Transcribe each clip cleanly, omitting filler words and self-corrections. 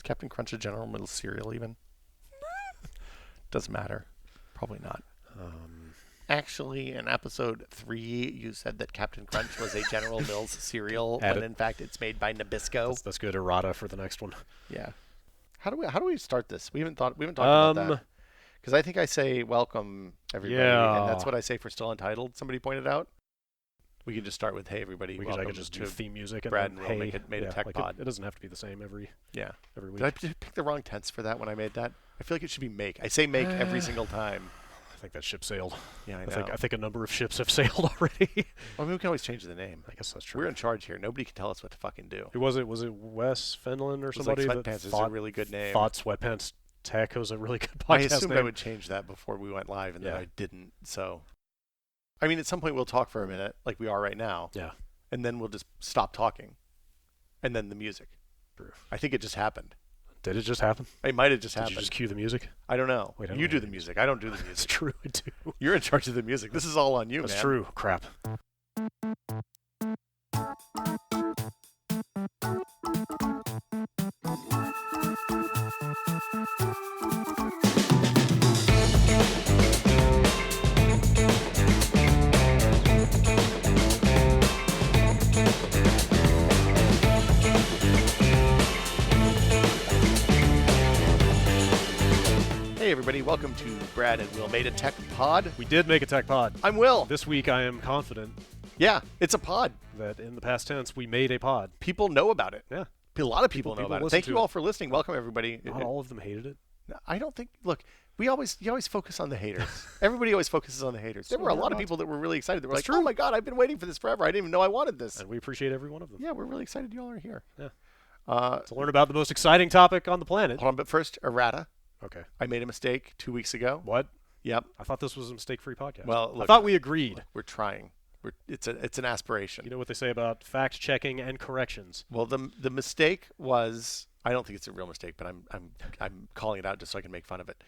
Captain Crunch a General Mills cereal even? Doesn't matter. Probably not. Actually, in episode 3, you said that Captain Crunch was a General Mills cereal, when in fact it's made by Nabisco. That's good errata for the next one. Yeah. How do we start this? We haven't talked about that. Because I think I say welcome everybody, and that's what I say for Still Untitled. Somebody pointed out. We could just start with hey everybody. I could just do theme music. Brad and Will made a tech pod. It doesn't have to be the same every week. Did I pick the wrong tense for that when I made that? I feel like it should be make. I say make every single time. I think that ship sailed. Yeah, I know. I think a number of ships have sailed already. Well, we can always change the name. I guess that's true. We're in charge here. Nobody can tell us what to fucking do. Who was it? Was it Wes Fenlon or somebody? Like Sweatpants is a really good name. Thought Sweatpants Tech was a really good podcast I assumed name. I would change that before we went live, and then I didn't. So, I mean, at some point we'll talk for a minute, like we are right now. Yeah. And then we'll just stop talking, and then the music. True. I think it just happened. Did it just happen? It might have just happened. Did you just cue the music? I don't know. Wait, you do the music. I don't do the music. It's true, I do. You're in charge of the music. This is all on you, That's man. true. Crap. Hey, everybody. Welcome to Brad and Will Made a Tech Pod. We did make a tech pod. I'm Will. This week I am confident Yeah, it's a pod. that in the past tense we made a pod. People know about it. Yeah. A lot of people know about it. listen Thank to you it. all for listening. Welcome, everybody. Not all of them hated it. I don't think. Look, you always focus on the haters. Everybody always focuses on the haters. There were a lot of people that were really excited. They were like, "Oh my god, I've been waiting for this forever. I didn't even know I wanted this." And we appreciate every one of them. Yeah, we're really excited you all are here. Yeah. To learn about the most exciting topic on the planet. Hold on, but first, errata. Okay. I made a mistake 2 weeks ago. What? Yep. I thought this was a mistake-free podcast. Well, look, I thought we agreed. We're trying. It's an aspiration. You know what they say about fact-checking and corrections. Well, the mistake was, I don't think it's a real mistake, but I'm calling it out just so I can make fun of it,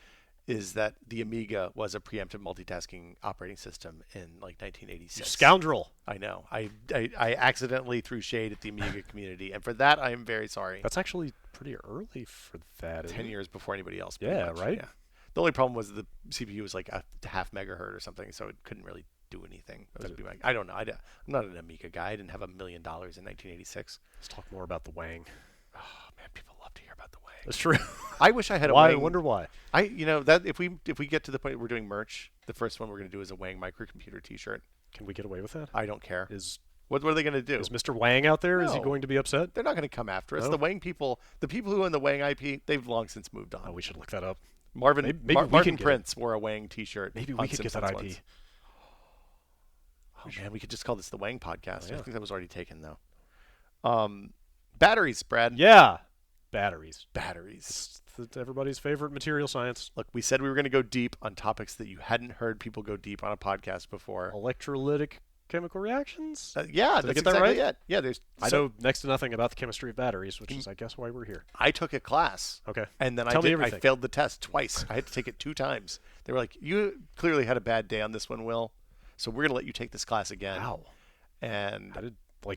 is that the Amiga was a preemptive multitasking operating system in like 1986. You scoundrel. I know. I accidentally threw shade at the Amiga community, and for that I am very sorry. That's actually pretty early for that. 10 years before anybody else. Yeah, much. right? Yeah. The only problem was the CPU was like a half megahertz or something, so it couldn't really do anything. I don't know. I'm not an Amiga guy. I didn't have $1 million in 1986. Let's talk more about the Wang. Oh man, people love to hear about the Wang. That's true. I wish I had a Why? Wang. I wonder why. That if we get to the point where we're doing merch, the first one we're going to do is a Wang microcomputer T-shirt. Can we get away with that? I don't care. Is What are they going to do? Is Mr. Wang out there? No. Is he going to be upset? They're not going to come after us. No? The Wang people, the people who own the Wang IP, they've long since moved on. Oh, we should look that up. Marvin Prince wore a Wang T-shirt. Maybe we could get that IP. Once. Oh man, we could just call this the Wang podcast. I think that was already taken though. Batteries, Brad. Yeah, batteries. It's everybody's favorite material science. Look, we said we were going to go deep on topics that you hadn't heard people go deep on a podcast before. Electrolytic chemical reactions? Yeah, Did I that's get that exactly right? it. Yeah, I know next to nothing about the chemistry of batteries, which is, I guess, why we're here. I took a class. Okay. And then Tell me I everything. failed the test twice. I had to take it 2 times. They were like, "You clearly had a bad day on this one, Will. So we're going to let you take this class again." Wow. And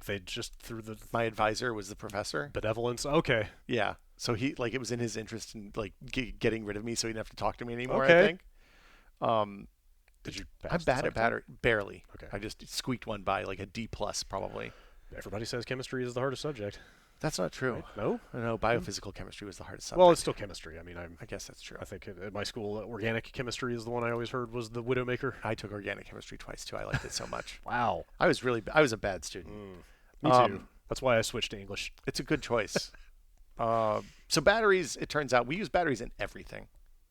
they just threw the my advisor was the professor. benevolence? Okay. Yeah. So it was in his interest in getting rid of me so he didn't have to talk to me anymore, Okay. I think. Did you pass I'm the bad at second battery. Barely. Okay. I just squeaked one by, like a D+ probably. Everybody says chemistry is the hardest subject. That's not true. Right? No? No, biophysical chemistry was the hardest subject. Well, it's still chemistry. I mean, I guess that's true. I think at my school, organic chemistry is the one I always heard was the Widowmaker. I took organic chemistry twice too. I liked it so much. Wow. I was a bad student. Me too. That's why I switched to English. It's a good choice. So batteries, it turns out we use batteries in everything.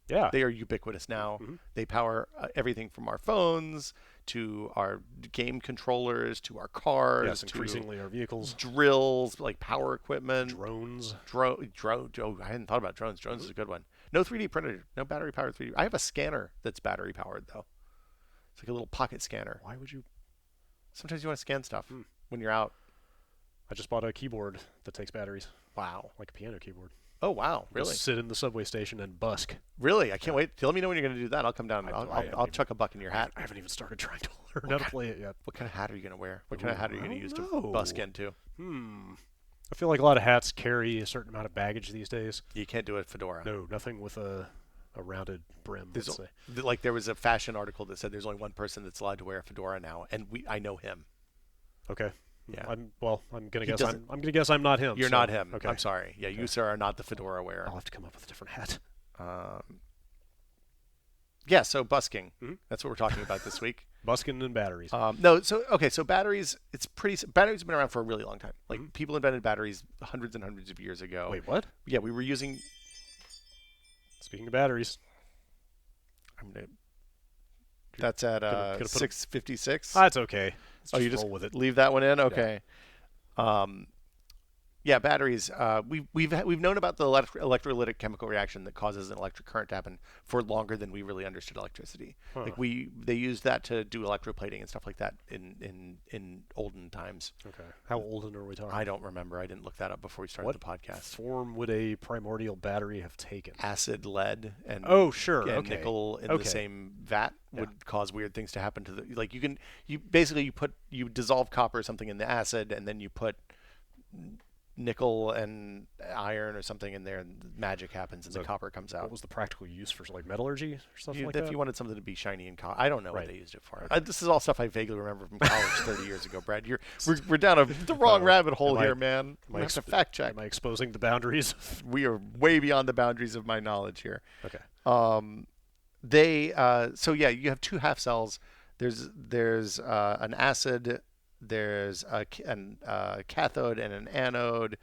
Yeah. They are ubiquitous now. Mm-hmm. They power everything from our phones to our game controllers to our cars. Yes, to increasingly our vehicles. Drills, like power equipment. Drones. Drone. Oh, I hadn't thought about drones. Drones is a good one. No 3D printer. No battery powered 3D. I have a scanner that's battery powered though. It's like a little pocket scanner. Why would you? Sometimes you want to scan stuff when you're out. I just bought a keyboard that takes batteries. Wow. Like a piano keyboard. Oh, wow. Really? Just sit in the subway station and busk. Really? I can't wait. Let me know when you're going to do that. I'll come down. I'll chuck a buck in your hat. I haven't even started trying to learn how to play it yet. What kind of hat are you going to wear? What kind of hat are you going to use to busk into? I feel like a lot of hats carry a certain amount of baggage these days. You can't do a fedora. No, nothing with a rounded brim. There's Let's say. like there was a fashion article that said there's only one person that's allowed to wear a fedora now, and I know him. Okay. Yeah. I'm gonna He guess doesn't- I'm gonna guess I'm not him. You're so- not him. Okay. I'm sorry. Yeah, you sir are not the fedora wearer. I'll have to come up with a different hat. Yeah, so busking. Mhm. That's what we're talking about this week. Busking and batteries. No, so okay, so batteries. Batteries have been around for a really long time. Like Mhm. people invented batteries hundreds and hundreds of years ago. Wait, what? Yeah, we were using. Speaking of batteries, I'm gonna. That's at Gonna put 6:56. that's okay. Let's Oh, you just just roll with it. leave that one in. Okay. Yeah, batteries. We've known about the electrolytic chemical reaction that causes an electric current to happen for longer than we really understood electricity. Huh. Like they used that to do electroplating and stuff like that in olden times. Okay. How old are we talking? I don't remember. I didn't look that up before we started What the podcast. form would a primordial battery have taken? Acid, lead, and Oh, sure. and Okay. nickel in Okay. the same vat Yeah. would cause weird things to happen to the like you dissolve copper or something in the acid and then you put nickel and iron or something in there and magic happens and the So copper comes What out. was the practical use for like metallurgy or something like If that? you wanted something to be shiny and I don't know what Right. they used it for. Okay. This is all stuff I vaguely remember from college 30 years ago, Brad. We're down the wrong rabbit hole am I- here, man. am We I have to exp- fact check. Am I exposing the boundaries? We are way beyond the boundaries of my knowledge here. Okay. So yeah, you have two half cells. There's an acid, there's a cathode and an anode,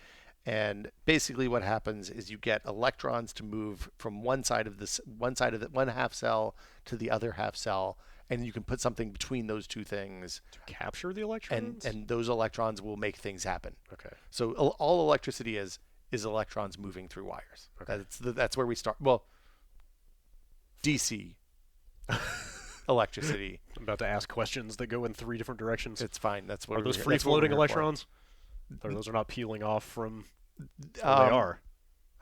and basically what happens is you get electrons to move from one side of one half cell to the other half cell, and you can put something between those two things, Capture the electrons? and those electrons will make things happen. Okay. So all electricity is electrons moving through wires. Okay. That's where we start. Well, DC electricity. I'm about to ask questions that go in three different directions. It's fine. That's what Are those that's what free-floating we're here for. electrons? Or those are not peeling off from where they Um, are?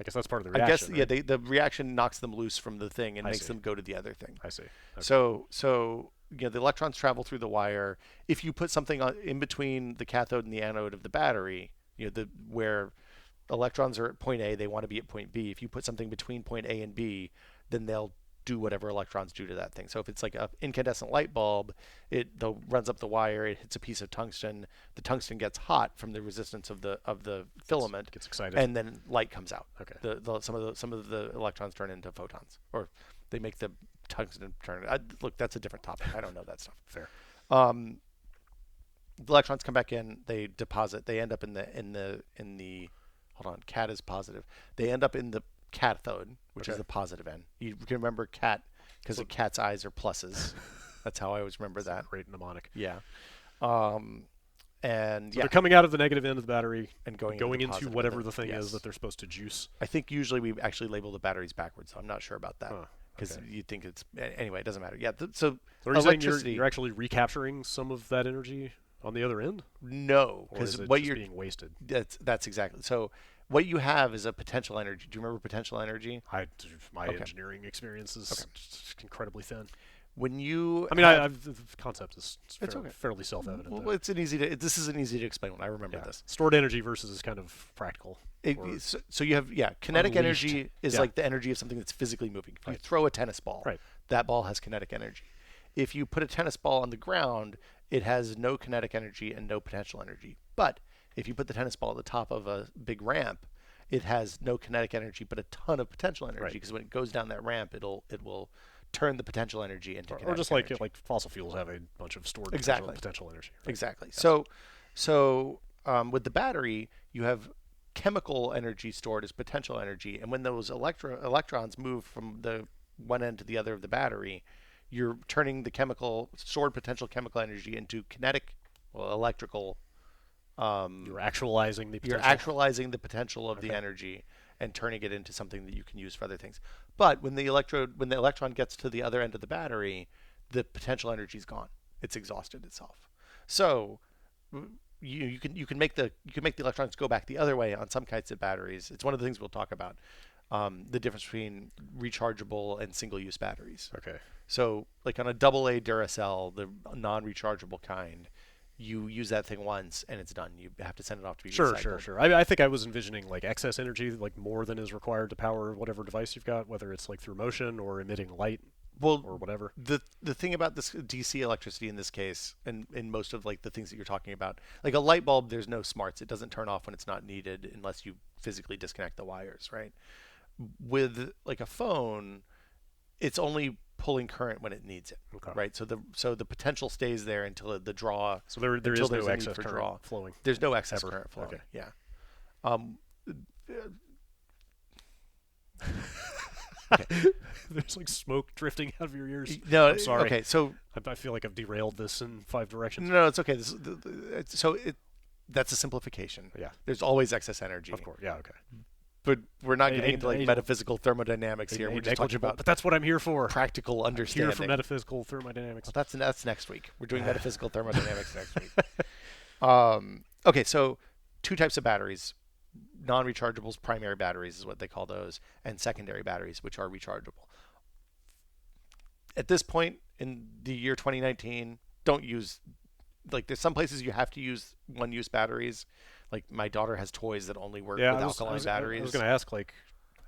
I guess that's part of the I reaction. guess right? the reaction knocks them loose from the thing and I makes see. them go to the other thing. I see. Okay. So the electrons travel through the wire. If you put something in between the cathode and the anode of the battery, where electrons are at point A, they want to be at point B. If you put something between point A and B, then they'll do whatever electrons do to that thing. So if it's like an incandescent light bulb, it runs up the wire, it hits a piece of tungsten. The tungsten gets hot from the resistance of the filament, Gets excited. and then light comes out. Okay. Some of the electrons turn into photons, or they make the tungsten turn. Look, that's a different topic. I don't know that stuff. Fair. The electrons come back in. They deposit. They end up in the. Hold on. Cat is positive. They end up in the cathode, which is Okay. the positive end. You can remember cat because a cat's eyes are pluses. That's how I always remember that. Great mnemonic. Yeah. And So yeah, they're coming out of the negative end of the battery and going into positive, whatever but the thing yes. is that they're supposed to juice. I think usually we actually label the batteries backwards, so I'm not sure about that Huh, because okay. you think it's anyway. It doesn't matter. Yeah. So So are you saying electricity. you're actually recapturing some of that energy on the other end? No, Or is because it what just you're being wasted? that's exactly. So what you have is a potential energy. Do you remember potential energy? My Okay. engineering experience is just incredibly thin. When you I mean, the concept is It's okay. fairly self-evident. well, though. this is an easy to explain one. I remember Yeah. this. Stored energy versus is kind of practical. or So you have kinetic unleashed. energy is Yeah. like the energy of something that's physically moving. If you Right. throw a tennis ball, Right. that ball has kinetic energy. If you put a tennis ball on the ground, it has no kinetic energy and no potential energy. But if you put the tennis ball at the top of a big ramp, it has no kinetic energy but a ton of potential energy Right. because when it goes down that ramp, it will turn the potential energy into kinetic or just energy. like fossil fuels have a bunch of stored Exactly. potential energy. Right? Exactly. Yes. So with the battery, you have chemical energy stored as potential energy, and when those electrons move from the one end to the other of the battery, you're turning the stored potential chemical energy into kinetic, electrical. You're actualizing the potential. You're actualizing the potential of the Okay. energy and turning it into something that you can use for other things. But when the electron gets to the other end of the battery, the potential energy is gone. It's exhausted itself. So you can make the electrons go back the other way on some kinds of batteries. It's one of the things we'll talk about. The difference between rechargeable and single-use batteries. Okay. So like on a AA Duracell, the non-rechargeable kind, you use that thing once and it's done. You have to send it off to be Sure, recycled. sure, sure. I think I was envisioning like excess energy, like more than is required to power whatever device you've got, whether it's like through motion or emitting light Well, or whatever. the thing about this DC electricity in this case, and in most of like the things that you're talking about, like a light bulb, there's no smarts. It doesn't turn off when it's not needed unless you physically disconnect the wires, right? With like a phone, it's only pulling current when it needs it, Okay. right? So the potential stays there until the draw. So there until is no there's a need excess for current draw. flowing. There's no excess Ever. current flowing. Okay. Yeah. Um, There's like smoke drifting out of your ears. no, I'm sorry. Okay, so I feel like I've derailed this in 5 directions. no, it's okay. That's a simplification. Yeah, There's always excess energy. of course. Yeah, okay. But we're not I- getting I- into like I- metaphysical thermodynamics here. We're just talking Negligible, about but that's what I'm here for. practical Here understanding. for metaphysical thermodynamics. Well, that's next week. We're doing metaphysical thermodynamics next week. Okay, so 2 types of batteries. Non-rechargeables, primary batteries is what they call those, and secondary batteries, which are rechargeable. At this point in the year 2019, don't use, like, there's some places you have to use one-use batteries. Like my daughter has toys that only work with alkaline batteries. I was going to ask, like,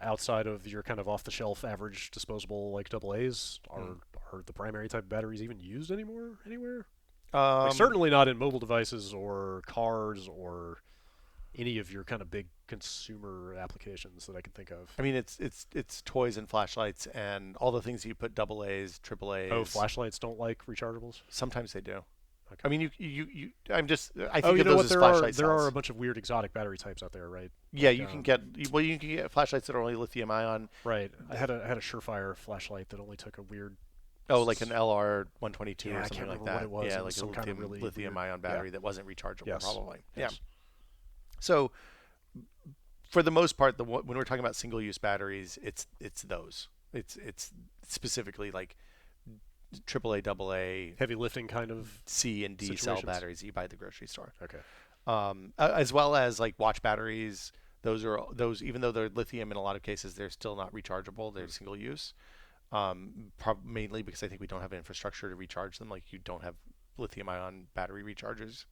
outside of your kind of off-the-shelf average disposable like AA's, are the primary type batteries even used anymore anywhere? Like, certainly not in mobile devices or cars or any of your kind of big consumer applications that I can think of. I mean, it's toys and flashlights and all the things you put AA's, AAA's. Oh, flashlights don't like rechargeables? Sometimes they do. Okay. I mean, I think Oh, you of know those what? as There flashlight are cells. a bunch of weird exotic battery types out there, right? Yeah, Like, you can get flashlights that are only lithium ion. Right. I had a Surefire flashlight that only took a weird. Oh, like an LR 122 Yeah, or I something can't like remember that. what it was. Yeah, It like was a some kind of really lithium weird- ion battery yeah. that wasn't rechargeable, Yes. probably. Yes. Yeah. So, for the most part, when we're talking about single-use batteries, it's those. It's specifically like AAA, AA, Heavy lifting kind of. C and D cell situations. batteries that you buy at the grocery store. Okay. As well as like watch batteries. Those even though they're lithium in a lot of cases, they're still not rechargeable. They're single use. Mainly because I think we don't have infrastructure to recharge them. Like you don't have lithium ion battery rechargers.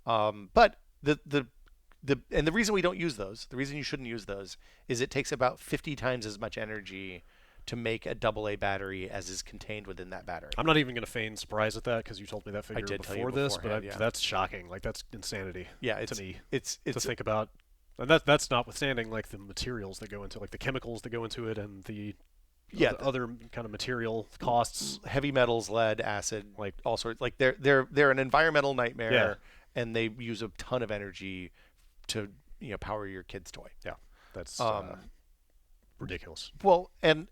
But the reason we don't use those, the reason you shouldn't use those, is it takes about 50 times as much energy to make a AA battery as is contained within that battery. I'm not even going to feign surprise at that because you told me that figure did tell you before this, but beforehand, yeah. that's shocking. Like that's insanity. Yeah, to me it's to think about, and that's notwithstanding like the materials that go into, like the chemicals that go into it, and the other kind of material costs. Heavy metals, lead, acid, like all sorts. Like they're an environmental nightmare, Yeah. and they use a ton of energy to power your kid's toy. Yeah, that's ridiculous. Well, and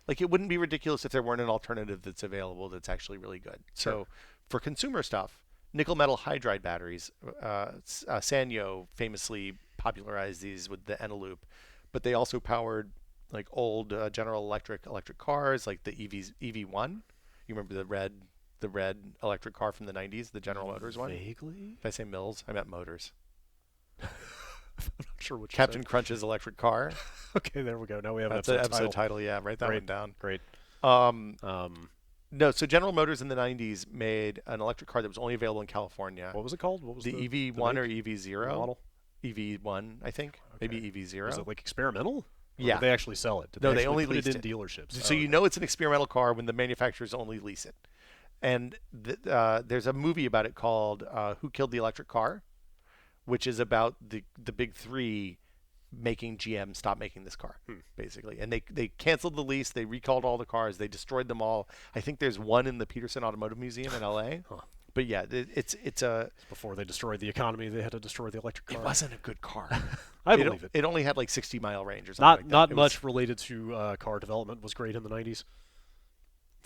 like it wouldn't be ridiculous if there weren't an alternative that's available that's actually really good. Sure. So for consumer stuff, nickel metal hydride batteries, Sanyo famously popularized these with the Eneloop, but they also powered like old General Electric cars, like the EV1. You remember the red electric car from the 90s, the General Motors one? Vaguely. Did I say Mills? I meant Motors. I'm not sure what you Captain said. Crunch's electric car. Okay, there we go. Now we have an That's an episode episode title. Yeah, write that Great. one down. Great. No, so General Motors in the 90s made an electric car that was only available in California. What was it called? What was The the EV1 or make? EV0? Model? EV1, I think. Maybe Okay. EV0. Was it like experimental? Or Yeah. Did they actually sell it? Did No, they they actually only put leased it in it. dealerships. So Oh, you know it's an experimental car when the manufacturers only lease it. And there's a movie about it called Who Killed the Electric Car, which is about the big three making GM stop making this car, basically. And they canceled the lease. They recalled all the cars. They destroyed them all. I think there's one in the Peterson Automotive Museum in L.A. Huh. But yeah, it's a... Before they destroyed the economy, they had to destroy the electric car. It wasn't a good car. I believe it. It only had like 60-mile range or something like that. Not It much was- related to car development was great in the 90s.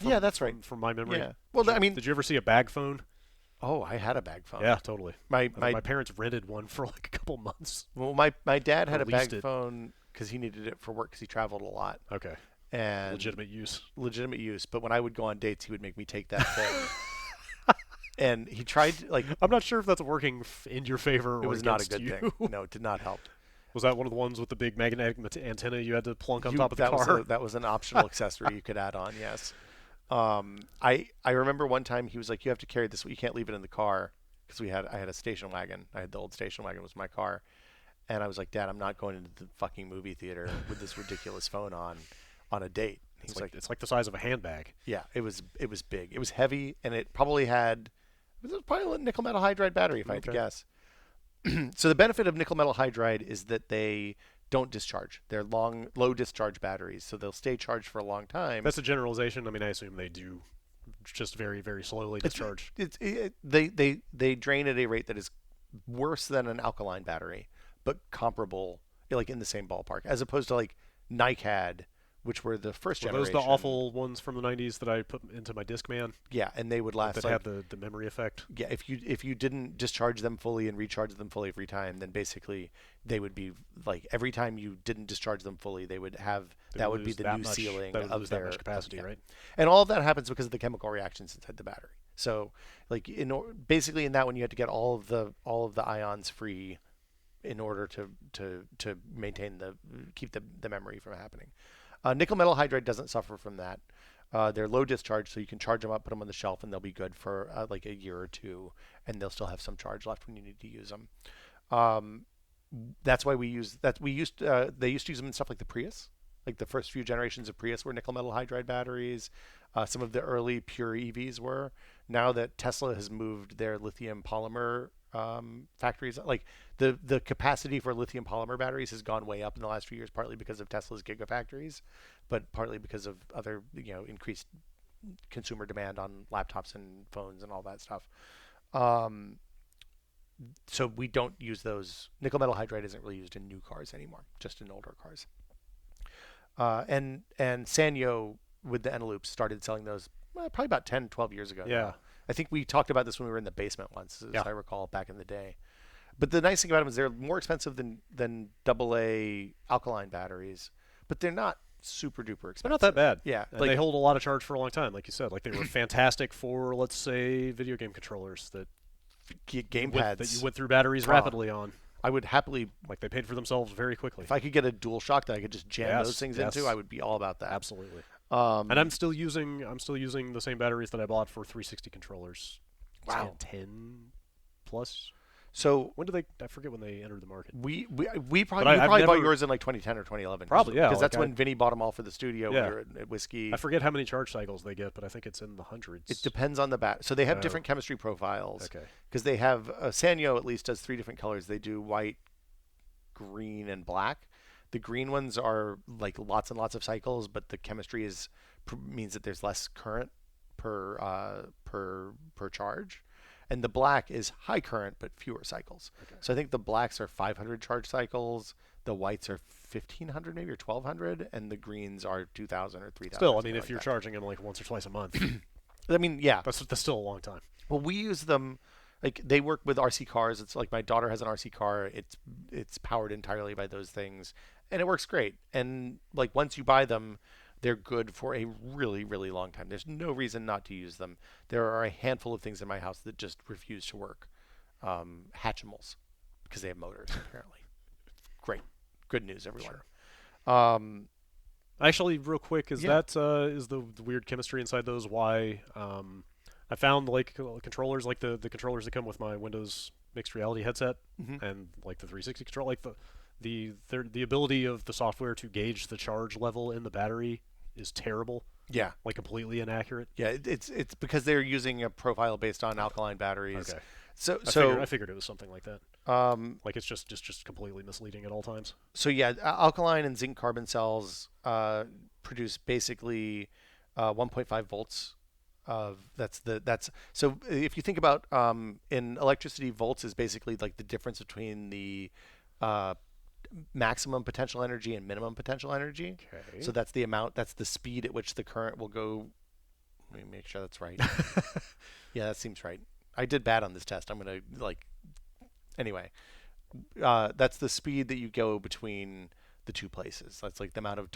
Yeah, that's right. From my memory. Yeah. Well, Did you- I mean... did you ever see a bag phone? Oh, I had a bag phone. Yeah, totally. My My parents rented one for like a couple months. Well, my dad had Or a bag leased it. phone because he needed it for work because he traveled a lot Okay. and Legitimate use. legitimate use. But when I would go on dates, he would make me take that thing. And he tried like I'm not sure if that's working in your favor or it was not a against good you. thing. No, it did not help. Was that one of the ones with the big magnetic antenna you had to plunk on top of the that car? that was an optional accessory you could add on. Yes. I remember one time he was like, "You have to carry this. You can't leave it in the car." because I had a station wagon. I had the old station wagon was my car, and I was like, Dad, I'm not going into the fucking movie theater with this ridiculous phone on a date. He's like, it's like the size of a handbag. yeah, it was big. It was heavy, and it probably had it was probably a nickel metal hydride battery if I had to Okay. guess. So the benefit of nickel metal hydride is that they don't discharge. They're low discharge batteries, so they'll stay charged for a long time. That's a generalization. I mean, I assume they do just very, very slowly discharge. They drain at a rate that is worse than an alkaline battery, but comparable, like in the same ballpark, as opposed to like NiCad, which were the first Were those generation. the awful ones from the 90s that I put into my Discman Yeah, and they would last that like had the memory effect? yeah. If you didn't discharge them fully and recharge them fully every time, then basically they would be like every time you didn't discharge them fully, they would have They that would be lose the that new much- ceiling That would of lose their that much capacity, yeah. right? And all of that happens because of the chemical reactions inside the battery. So, like basically in that one, you had to get all of the ions free in order to maintain keep the memory from happening. Nickel metal hydride doesn't suffer from that. They're low discharge, so you can charge them up, put them on the shelf, and they'll be good for like a year or two, and they'll still have some charge left when you need to use them. Um, that's why we use that. They used to use them in stuff like the Prius, like the first few generations of Prius were nickel metal hydride batteries. Some of the early pure EVs were. Now that Tesla has moved their lithium polymer factories, like the capacity for lithium polymer batteries has gone way up in the last few years, partly because of Tesla's gigafactories, but partly because of other increased consumer demand on laptops and phones and all that stuff. Um, so we don't use those. Nickel metal hydride isn't really used in new cars anymore, just in older cars. And Sanyo with the Eneloops started selling those probably about 10, 12 years ago. Yeah. Now. I think we talked about this when we were in the basement once, as Yeah. I recall, back in the day. But the nice thing about them is they're more expensive than AA alkaline batteries, but they're not super duper expensive. They're not that bad. Yeah, And like they hold a lot of charge for a long time, like you said. Like they were fantastic for, let's say, video game controllers that gamepads that you went through batteries Ah. rapidly on. I would happily, Like they paid for themselves very quickly. if I could get a dual shock that I could just jam Yes, those things yes. into, I would be all about that. Absolutely. And And I'm still using the same batteries that I bought for 360 controllers. Wow. 10 plus. so When did they? I forget when they entered the market. we probably But you I've probably bought never- yours in like 2010 or 2011. Probably, yeah, because like that's when Vinny bought them all for the studio. Yeah. When we were at Whiskey. I forget how many charge cycles they get, but I think it's in the hundreds. It depends on the bat. So they have Oh. different chemistry profiles. Okay. Because they have Sanyo at least does 3 different colors. They do white, green, and black. The green ones are like lots and lots of cycles, but the chemistry means that there's less current per charge. And the black is high current but fewer cycles. Okay. So I think the blacks are 500 charge cycles, the whites are 1500 maybe or 1200, and the greens are 2000 or 3000. Still, I something mean, if like you're that. charging them like once or twice a month, I mean, yeah. that's still a long time. Well, we use them like they work with RC cars. It's like my daughter has an RC car. It's powered entirely by those things, and it works great. And like once you buy them, they're good for a really, really long time. There's no reason not to use them. There are a handful of things in my house that just refuse to work. Hatchimals, because they have motors apparently. Great, good news, everyone. Actually, real quick, is Yeah. that is the weird chemistry inside those why I found like controllers like the controllers that come with my Windows mixed reality headset Mhm. and like the 360 control, like the ability of the software to gauge the charge level in the battery is terrible, Yeah, like completely inaccurate. yeah. It's because they're using a profile based on alkaline batteries. Okay. So I figured it was something like that. Like it's just completely misleading at all times. So yeah, alkaline and zinc carbon cells produce basically 1.5 volts of that's so if you think about in electricity, volts is basically like the difference between the maximum potential energy and minimum potential energy. Okay. So that's the speed at which the current will go. Let me make sure that's right. Yeah, that seems right. I did bad on this test. I'm gonna anyway. That's the speed that you go between the two places. That's like the amount of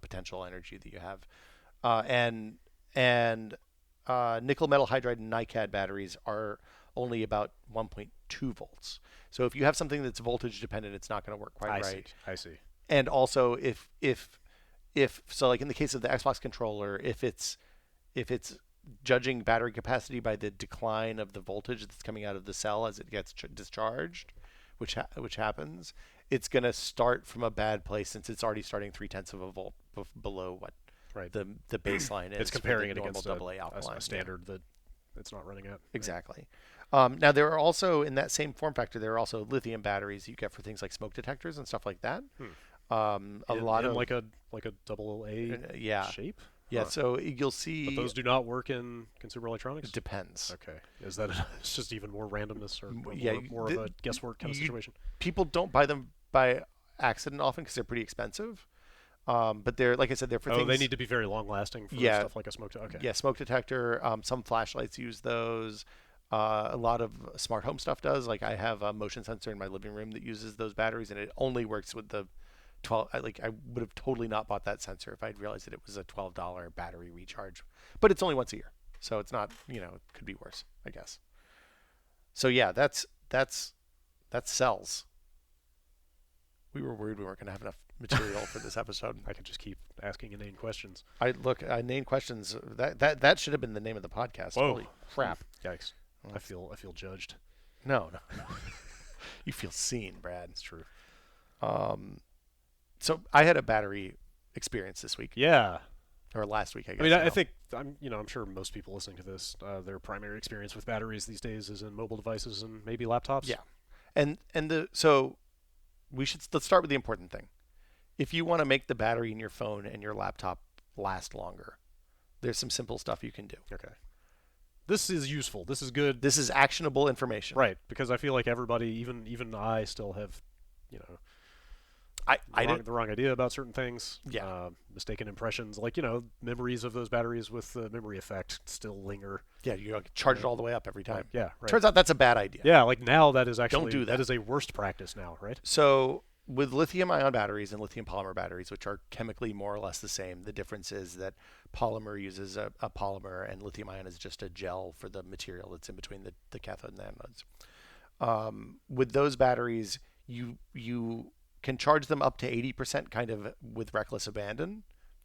potential energy that you have. And nickel metal hydride and NiCad batteries are only about 1.2 volts. So if you have something that's voltage dependent, it's not going to work quite right. I see. And also if so like in the case of the Xbox controller, if it's judging battery capacity by the decline of the voltage that's coming out of the cell as it gets discharged, which happens. It's going to start from a bad place since it's already starting 0.3 of a volt below what Right. the baseline is. It's comparing it normal against AA alkaline. a standard that it's not running at. Exactly. Now there are also in that same form factor there are also lithium batteries you get for things like smoke detectors and stuff like that. A lot of like a double A yeah. shape. Yeah, so you'll see. But those do not work in consumer electronics. It depends. Okay, is that it's just even more randomness or more of a guesswork kind of situation? People don't buy them by accident often because they're pretty expensive. But they're, like I said, they're for things. They need to be very long lasting for stuff like a smoke detector. Okay. Yeah, smoke detector. Some flashlights use those. A lot of smart home stuff does. Like I have a motion sensor in my living room that uses those batteries, and it only works with the 12. I would have totally not bought that sensor if I'd realized that it was a $12 battery recharge. But it's only once a year, so it's not. It could be worse, I guess. So yeah, that's cells. We were worried we weren't going to have enough material for this episode. I could just keep asking inane questions. Inane questions. That should have been the name of the podcast. Whoa. Holy crap! Yikes! I feel judged. No. You feel seen, Brad. It's true. So I had a battery experience this week. Yeah. Or last week, I guess. I mean, I think I'm sure most people listening to this, their primary experience with batteries these days is in mobile devices and maybe laptops. Yeah. So let's start with the important thing. If you want to make the battery in your phone and your laptop last longer, there's some simple stuff you can do. Okay. This is useful. This is good. This is actionable information. Right, because I feel like everybody, even I, still have, the wrong idea about certain things. Yeah. Mistaken impressions, like memories of those batteries with the memory effect still linger. Yeah, you charge it all the way up every time. Yeah, right. Turns out that's a bad idea. Yeah, like now that is actually don't do that. That is a worst practice now, right? So with lithium-ion batteries and lithium polymer batteries, which are chemically more or less the same, the difference is that polymer uses a polymer and lithium-ion is just a gel for the material that's in between the cathode and the anodes. With those batteries, you can charge them up to 80% kind of with reckless abandon,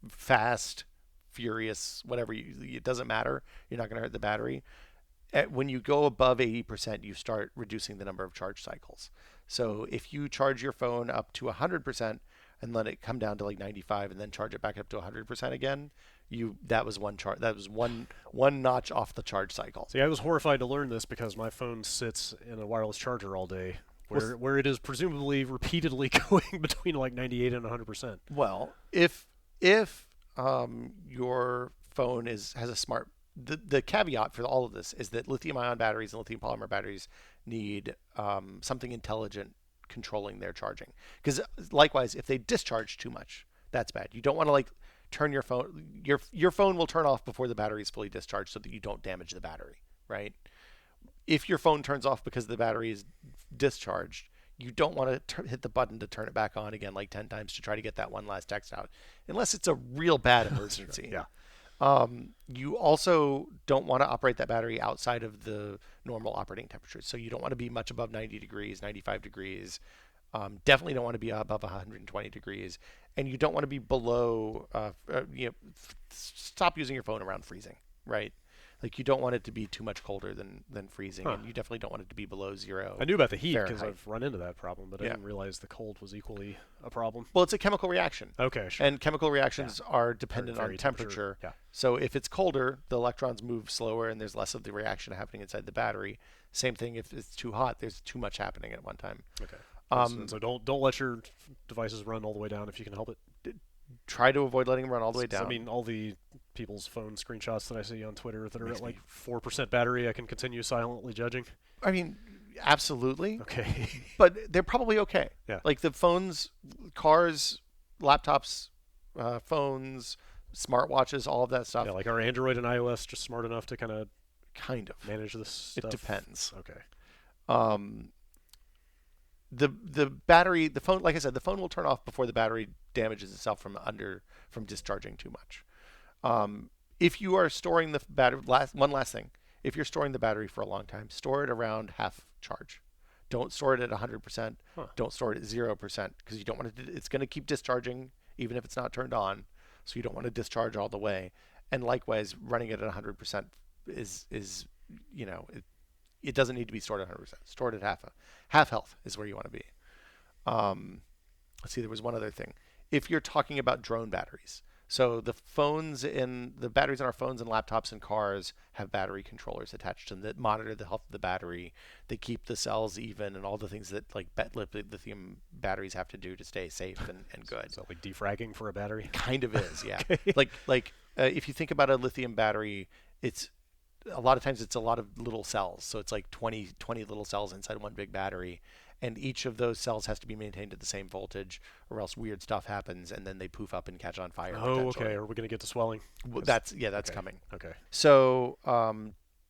fast, furious, whatever. It doesn't matter. You're not going to hurt the battery. When you go above 80%, you start reducing the number of charge cycles. So if you charge your phone up to 100% and let it come down to like 95 and then charge it back up to 100% again, that was one notch off the charge cycle. See, I was horrified to learn this because my phone sits in a wireless charger all day, where it is presumably repeatedly going between like 98 and 100%. Well, if your phone has a smart, the caveat for all of this is that lithium-ion batteries and lithium polymer batteries need something intelligent controlling their charging. Because likewise, if they discharge too much, that's bad. You don't want to turn your phone. Your phone will turn off before the battery is fully discharged, so that you don't damage the battery. Right? If your phone turns off because the battery is discharged, you don't want to hit the button to turn it back on again like 10 times to try to get that one last text out, unless it's a real bad emergency. Yeah. You also don't want to operate that battery outside of the normal operating temperatures. So you don't want to be much above 90 degrees, 95 degrees. Definitely don't want to be above 120 degrees. And you don't want to be below, stop using your phone around freezing, right? Like you don't want it to be too much colder than freezing, and you definitely don't want it to be below 0. I knew about the heat because I've run into that problem, but I didn't realize the cold was equally a problem. Well, it's a chemical reaction. Okay, sure. And chemical reactions are dependent on temperature. Yeah. So if it's colder, the electrons move slower, and there's less of the reaction happening inside the battery. Same thing if it's too hot. There's too much happening at one time. Okay. So don't let your devices run all the way down if you can help it. Try to avoid letting them run all the way down. I mean, all the people's phone screenshots that I see on Twitter that are at like 4% battery, I can continue silently judging. I mean, absolutely. Okay. But they're probably okay. Yeah. Like the phones, cars, laptops, phones, smartwatches, all of that stuff. Yeah, like are Android and iOS just smart enough to kind of manage this stuff? It depends. Okay. The battery, the phone, like I said, the phone will turn off before the battery damages itself from discharging too much. If you are storing the battery, one last thing, if you're storing the battery for a long time, store it around half charge. Don't store it at 100%. Don't store it at 0% because you don't want it to, it's going to keep discharging even if it's not turned on. So you don't want to discharge all the way. And likewise, running it at 100% is it doesn't need to be stored at 100%. Stored at half health is where you want to be. Let's see, there was one other thing. If you're talking about drone batteries, so the batteries in our phones and laptops and cars have battery controllers attached to them that monitor the health of the battery. They keep the cells even and all the things that like lithium batteries have to do to stay safe and good. So like defragging for a battery? It kind of is, yeah. Okay. If you think about a lithium battery, it's a lot of times it's a lot of little cells. So it's like 20 little cells inside one big battery. And each of those cells has to be maintained at the same voltage, or else weird stuff happens, and then they poof up and catch on fire. Oh, okay. Are we going to get to swelling? Well, that's okay. coming. Okay. So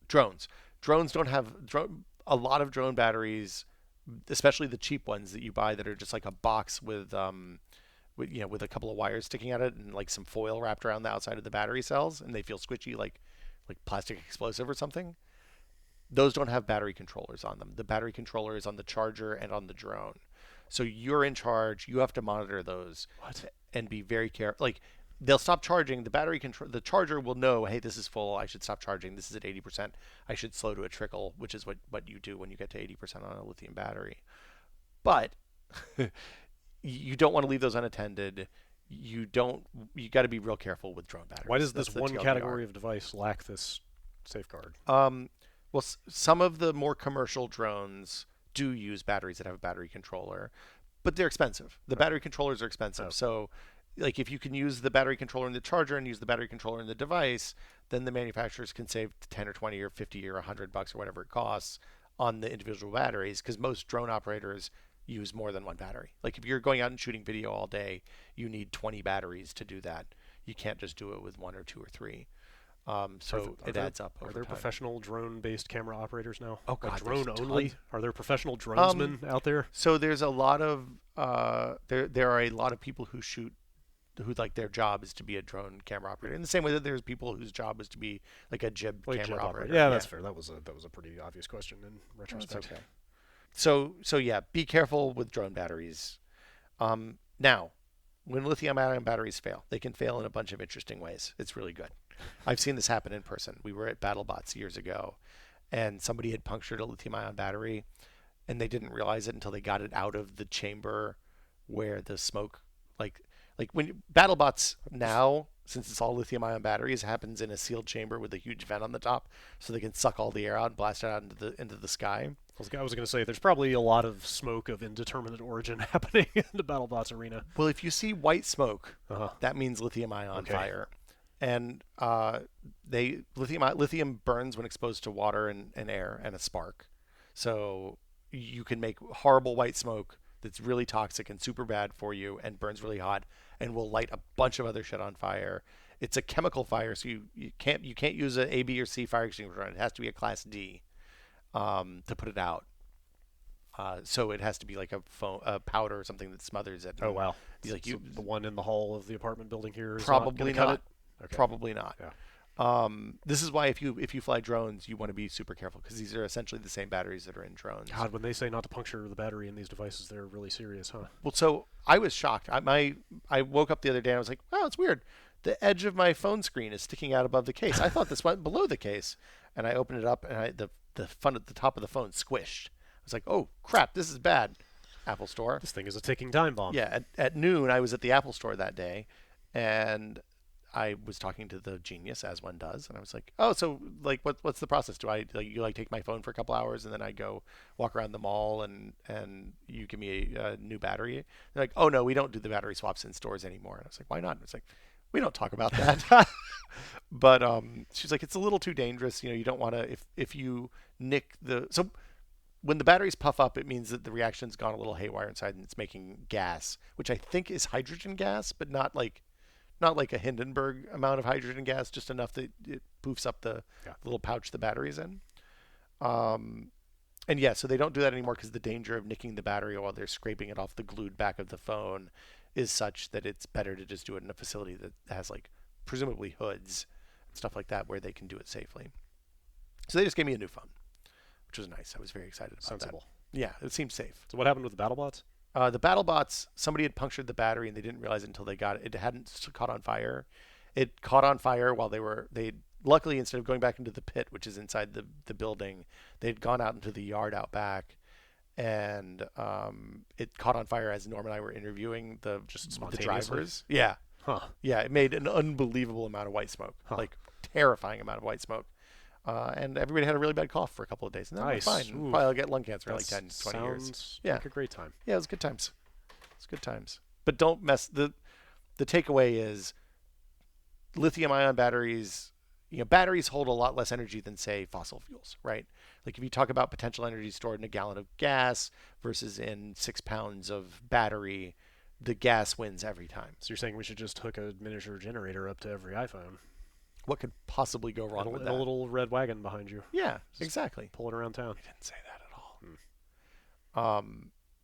drones don't have a lot of drone batteries, especially the cheap ones that you buy that are just like a box with a couple of wires sticking out of it and like some foil wrapped around the outside of the battery cells, and they feel squishy like plastic explosive or something. Those don't have battery controllers on them. The battery controller is on the charger and on the drone. So you're in charge. You have to monitor those. What? And be very careful. Like they'll stop charging. The charger will know, hey, this is full. I should stop charging. This is at 80%. I should slow to a trickle, which is what you do when you get to 80% on a lithium battery. But you don't want to leave those unattended. You got to be real careful with drone batteries. Why does this one category of device lack this safeguard? Well, some of the more commercial drones do use batteries that have a battery controller, but they're expensive. The battery controllers are expensive. Okay. So, like if you can use the battery controller in the charger and use the battery controller in the device, then the manufacturers can save 10 or 20 or 50 or $100 or whatever it costs on the individual batteries, because most drone operators use more than one battery. Like if you're going out and shooting video all day, you need 20 batteries to do that. You can't just do it with one or two or three. So it adds up over Are there time. professional drone-based camera operators now? Oh, God, like drone there's only? tons. Are there professional dronesmen out there? So there's a lot of there are a lot of people who like their job is to be a drone camera operator. In the same way that there's people whose job is to be like a jib camera operator. Yeah, that's fair. That was a pretty obvious question in retrospect. That's okay. So yeah, be careful with drone batteries. Now, when lithium-ion batteries fail, they can fail in a bunch of interesting ways. It's really good. I've seen this happen in person. We were at BattleBots years ago, and somebody had punctured a lithium-ion battery, and they didn't realize it until they got it out of the chamber where the smoke, like when BattleBots now, since it's all lithium-ion batteries, happens in a sealed chamber with a huge vent on the top, so they can suck all the air out and blast it out into the sky. I was going to say, there's probably a lot of smoke of indeterminate origin happening in the BattleBots arena. Well, if you see white smoke, that means lithium-ion fire. And lithium burns when exposed to water and air and a spark. So you can make horrible white smoke that's really toxic and super bad for you and burns really hot and will light a bunch of other shit on fire. It's a chemical fire, so you can't use an A, B, or C fire extinguisher. It has to be a Class D to put it out. So it has to be like a powder or something that smothers it. Oh wow! Like so the one in the hall of the apartment building here is probably not. Not. It? Okay. Probably not. Yeah. This is why if you fly drones, you want to be super careful, because these are essentially the same batteries that are in drones. God, when they say not to puncture the battery in these devices, they're really serious, huh? Well, so I was shocked. I woke up the other day and I was like, wow, it's weird. The edge of my phone screen is sticking out above the case. I thought this went below the case, and I opened it up, and the fun at the top of the phone squished. I was like, oh crap, this is bad. Apple Store. This thing is a ticking time bomb. Yeah, at noon I was at the Apple Store that day, and I was talking to the genius, as one does, and I was like, oh, so like what's the process? Do I take my phone for a couple hours and then I go walk around the mall and you give me a new battery? They're like, oh no, we don't do the battery swaps in stores anymore. And I was like, why not? And it's like, we don't talk about that. But she's like, it's a little too dangerous. You don't want to, if you nick so when the batteries puff up, it means that the reaction's gone a little haywire inside and it's making gas, which I think is hydrogen gas, but not like a Hindenburg amount of hydrogen gas, just enough that it poofs up the little pouch the battery's in. And yeah, so they don't do that anymore because the danger of nicking the battery while they're scraping it off the glued back of the phone is such that it's better to just do it in a facility that has like presumably hoods and stuff like that where they can do it safely. So they just gave me a new phone, which was nice. I was very excited about Sensible. that. Yeah, it seemed safe. So what happened with the BattleBots? The BattleBots, somebody had punctured the battery and they didn't realize it until they got it. It hadn't caught on fire, It caught on fire while they luckily, instead of going back into the pit, which is inside the building, they'd gone out into the yard out back, and it caught on fire as Norm and I were interviewing the drivers. Yeah, yeah, it made an unbelievable amount of white smoke, like terrifying amount of white smoke. And everybody had a really bad cough for a couple of days, and then nice. Fine. Probably I'll get lung cancer in like 10, 20 years. Yeah, like a great time. Yeah, it was good times. It's good times. But don't mess. The takeaway is lithium-ion batteries. Batteries hold a lot less energy than, say, fossil fuels, right? Like if you talk about potential energy stored in a gallon of gas versus in 6 pounds of battery, the gas wins every time. So you're saying we should just hook a miniature generator up to every iPhone? What could possibly go wrong with that? A little red wagon behind you. Yeah, exactly. Pull it around town. I didn't say that at all.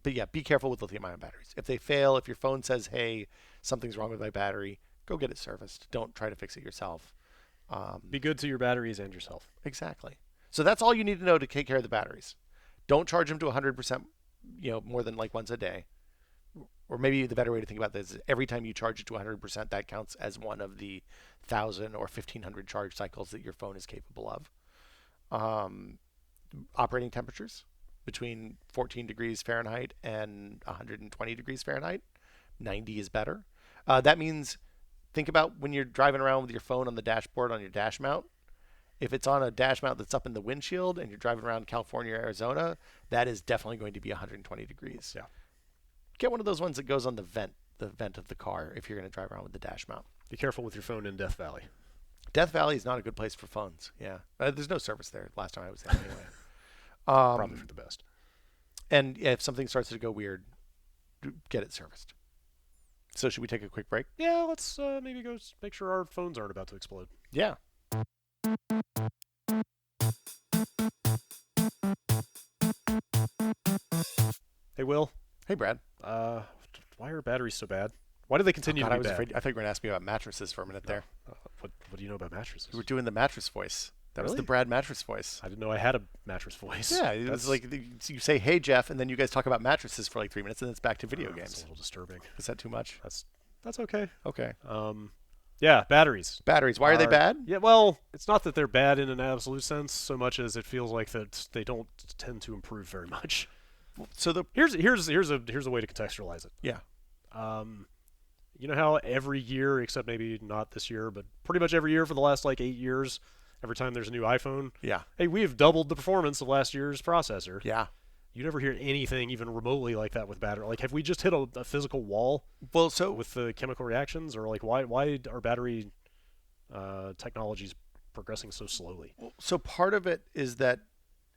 But yeah, be careful with lithium-ion batteries. If they fail, if your phone says, hey, something's wrong with my battery, go get it serviced. Don't try to fix it yourself. Be good to your batteries and yourself. Exactly. So that's all you need to know to take care of the batteries. Don't charge them to 100%, more than like once a day. Or maybe the better way to think about this is every time you charge it to 100%, that counts as one of the 1,000 or 1,500 charge cycles that your phone is capable of. Operating temperatures between 14 degrees Fahrenheit and 120 degrees Fahrenheit. 90 is better. That means think about when you're driving around with your phone on the dashboard on your dash mount. If it's on a dash mount that's up in the windshield and you're driving around California or Arizona, that is definitely going to be 120 degrees. Yeah. Get one of those ones that goes on the vent of the car if you're going to drive around with the dash mount. Be careful with your phone in Death Valley. Death Valley is not a good place for phones. Yeah. There's no service there last time I was there anyway. Probably for the best. And if something starts to go weird, get it serviced. So should we take a quick break? Yeah, let's maybe go make sure our phones aren't about to explode. Yeah. Hey, Will. Hey, Brad. Why are batteries so bad? Why do they continue to be bad? I thought you were going to ask me about mattresses for a minute there. What do you know about mattresses? We were doing the mattress voice. That Really? was the Brad mattress voice. I didn't know I had a mattress voice. Yeah, it was like you say, "Hey, Jeff," and then you guys talk about mattresses for like 3 minutes, and then it's back to video That's games. a little disturbing. Is that too much? That's okay. Okay. Yeah, batteries. Batteries. Why are they bad? Yeah, well, it's not that they're bad in an absolute sense so much as it feels like that they don't tend to improve very much. So here's a way to contextualize it. Yeah. You know how every year, except maybe not this year, but pretty much every year for the last like 8 years, every time there's a new iPhone, Yeah. hey, we have doubled the performance of last year's processor. Yeah. You never hear anything even remotely like that with battery. Like, have we just hit a physical wall Well, so with the chemical reactions, or like why are battery technologies progressing so slowly? part of it is that